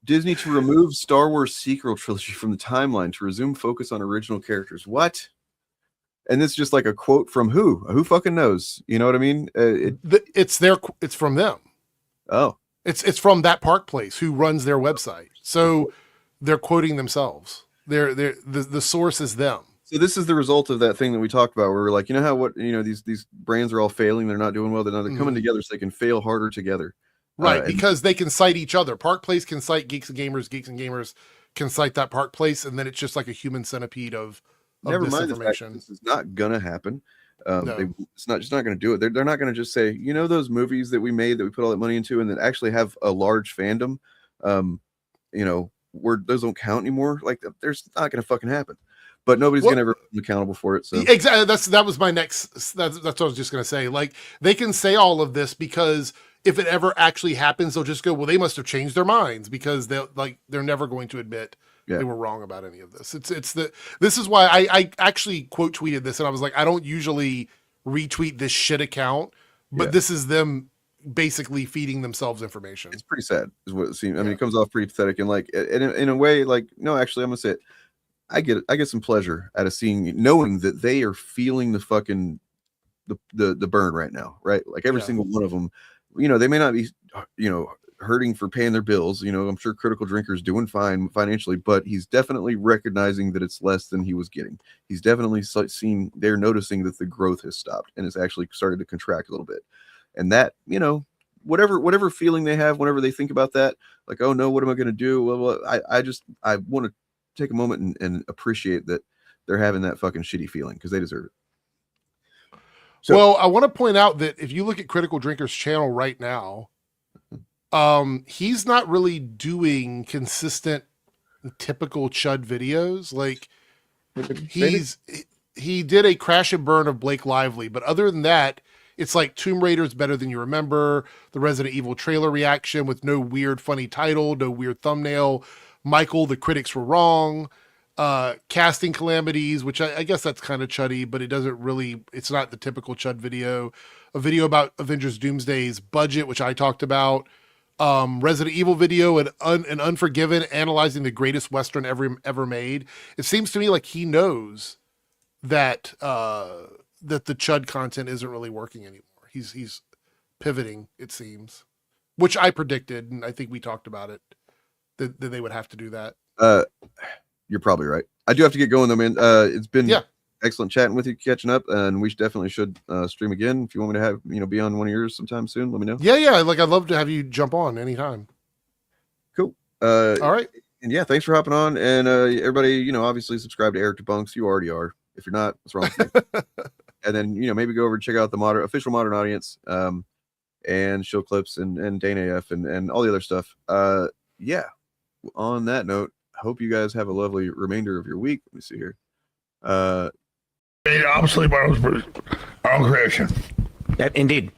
Disney to remove Star Wars sequel trilogy from the timeline to resume focus on original characters. What? And this is just like a quote from who? Who fucking knows? You know what I mean? It's from them. Oh. It's from that park place who runs their website. So they're quoting themselves. The source is them. So this is the result of that thing that we talked about, where we're like, these brands are all failing. They're not doing well. They're coming together so they can fail harder together. Right. Because they can cite each other. Park Place can cite Geeks and Gamers can cite that Park Place. And then it's just like a human centipede of never mind disinformation. This is not going to happen. No. It's just not going to do it. They're not going to just say, those movies that we made that we put all that money into and that actually have a large fandom, where those don't count anymore. Like, there's not going to fucking happen. But nobody's going to ever be accountable for it. So exactly, that was my next. That's what I was just going to say. Like, they can say all of this because if it ever actually happens, they'll just go, well, they must have changed their minds, because they're never going to admit they were wrong about any of this. This is why I actually quote tweeted this, and I was like, I don't usually retweet this shit account, but this is them basically feeding themselves information. It's pretty sad, is what it seems. I mean, it comes off pretty pathetic, and like in a way, like, no, actually, I'm gonna say it. I get some pleasure out of knowing that they are feeling the fucking the burn right now, right? Like every single one of them, they may not be, hurting for paying their bills. I'm sure Critical Drinker's doing fine financially, but he's definitely recognizing that it's less than he was getting. He's definitely they're noticing that the growth has stopped and it's actually started to contract a little bit. And that, whatever feeling they have whenever they think about that, like, oh no, what am I going to do? Well, I want to take a moment and appreciate that they're having that fucking shitty feeling, because they deserve it. So, well, I want to point out that if you look at Critical Drinker's channel right now, he's not really doing consistent, typical chud videos. Like, He did a crash and burn of Blake Lively, but other than that, it's like Tomb Raider's Better Than You Remember, the Resident Evil trailer reaction with no weird funny title, no weird thumbnail, Michael, the critics were wrong, casting calamities, which I guess that's kind of chuddy, but it doesn't really, it's not the typical chud video, a video about Avengers Doomsday's budget, which I talked about, Resident Evil video, and Unforgiven, analyzing the greatest Western ever made. It seems to me like he knows that that the chud content isn't really working anymore. He's pivoting, it seems, which I predicted, and I think we talked about it, that they would have to do that. You're probably right. I do have to get going though, man. It's been excellent chatting with you, catching up, and we definitely should stream again. If you want me to have be on one of yours sometime soon, let me know. Yeah. Like, I'd love to have you jump on anytime. Cool. All right. And yeah, thanks for hopping on. And everybody, obviously subscribe to Eric Debunks. You already are. If you're not, what's wrong with you? And then maybe go over and check out the official Modern Audience, and Show Clips and Dana AF and all the other stuff. Yeah. On that note, hope you guys have a lovely remainder of your week. Let me see here. Obviously, by our own creation. Indeed.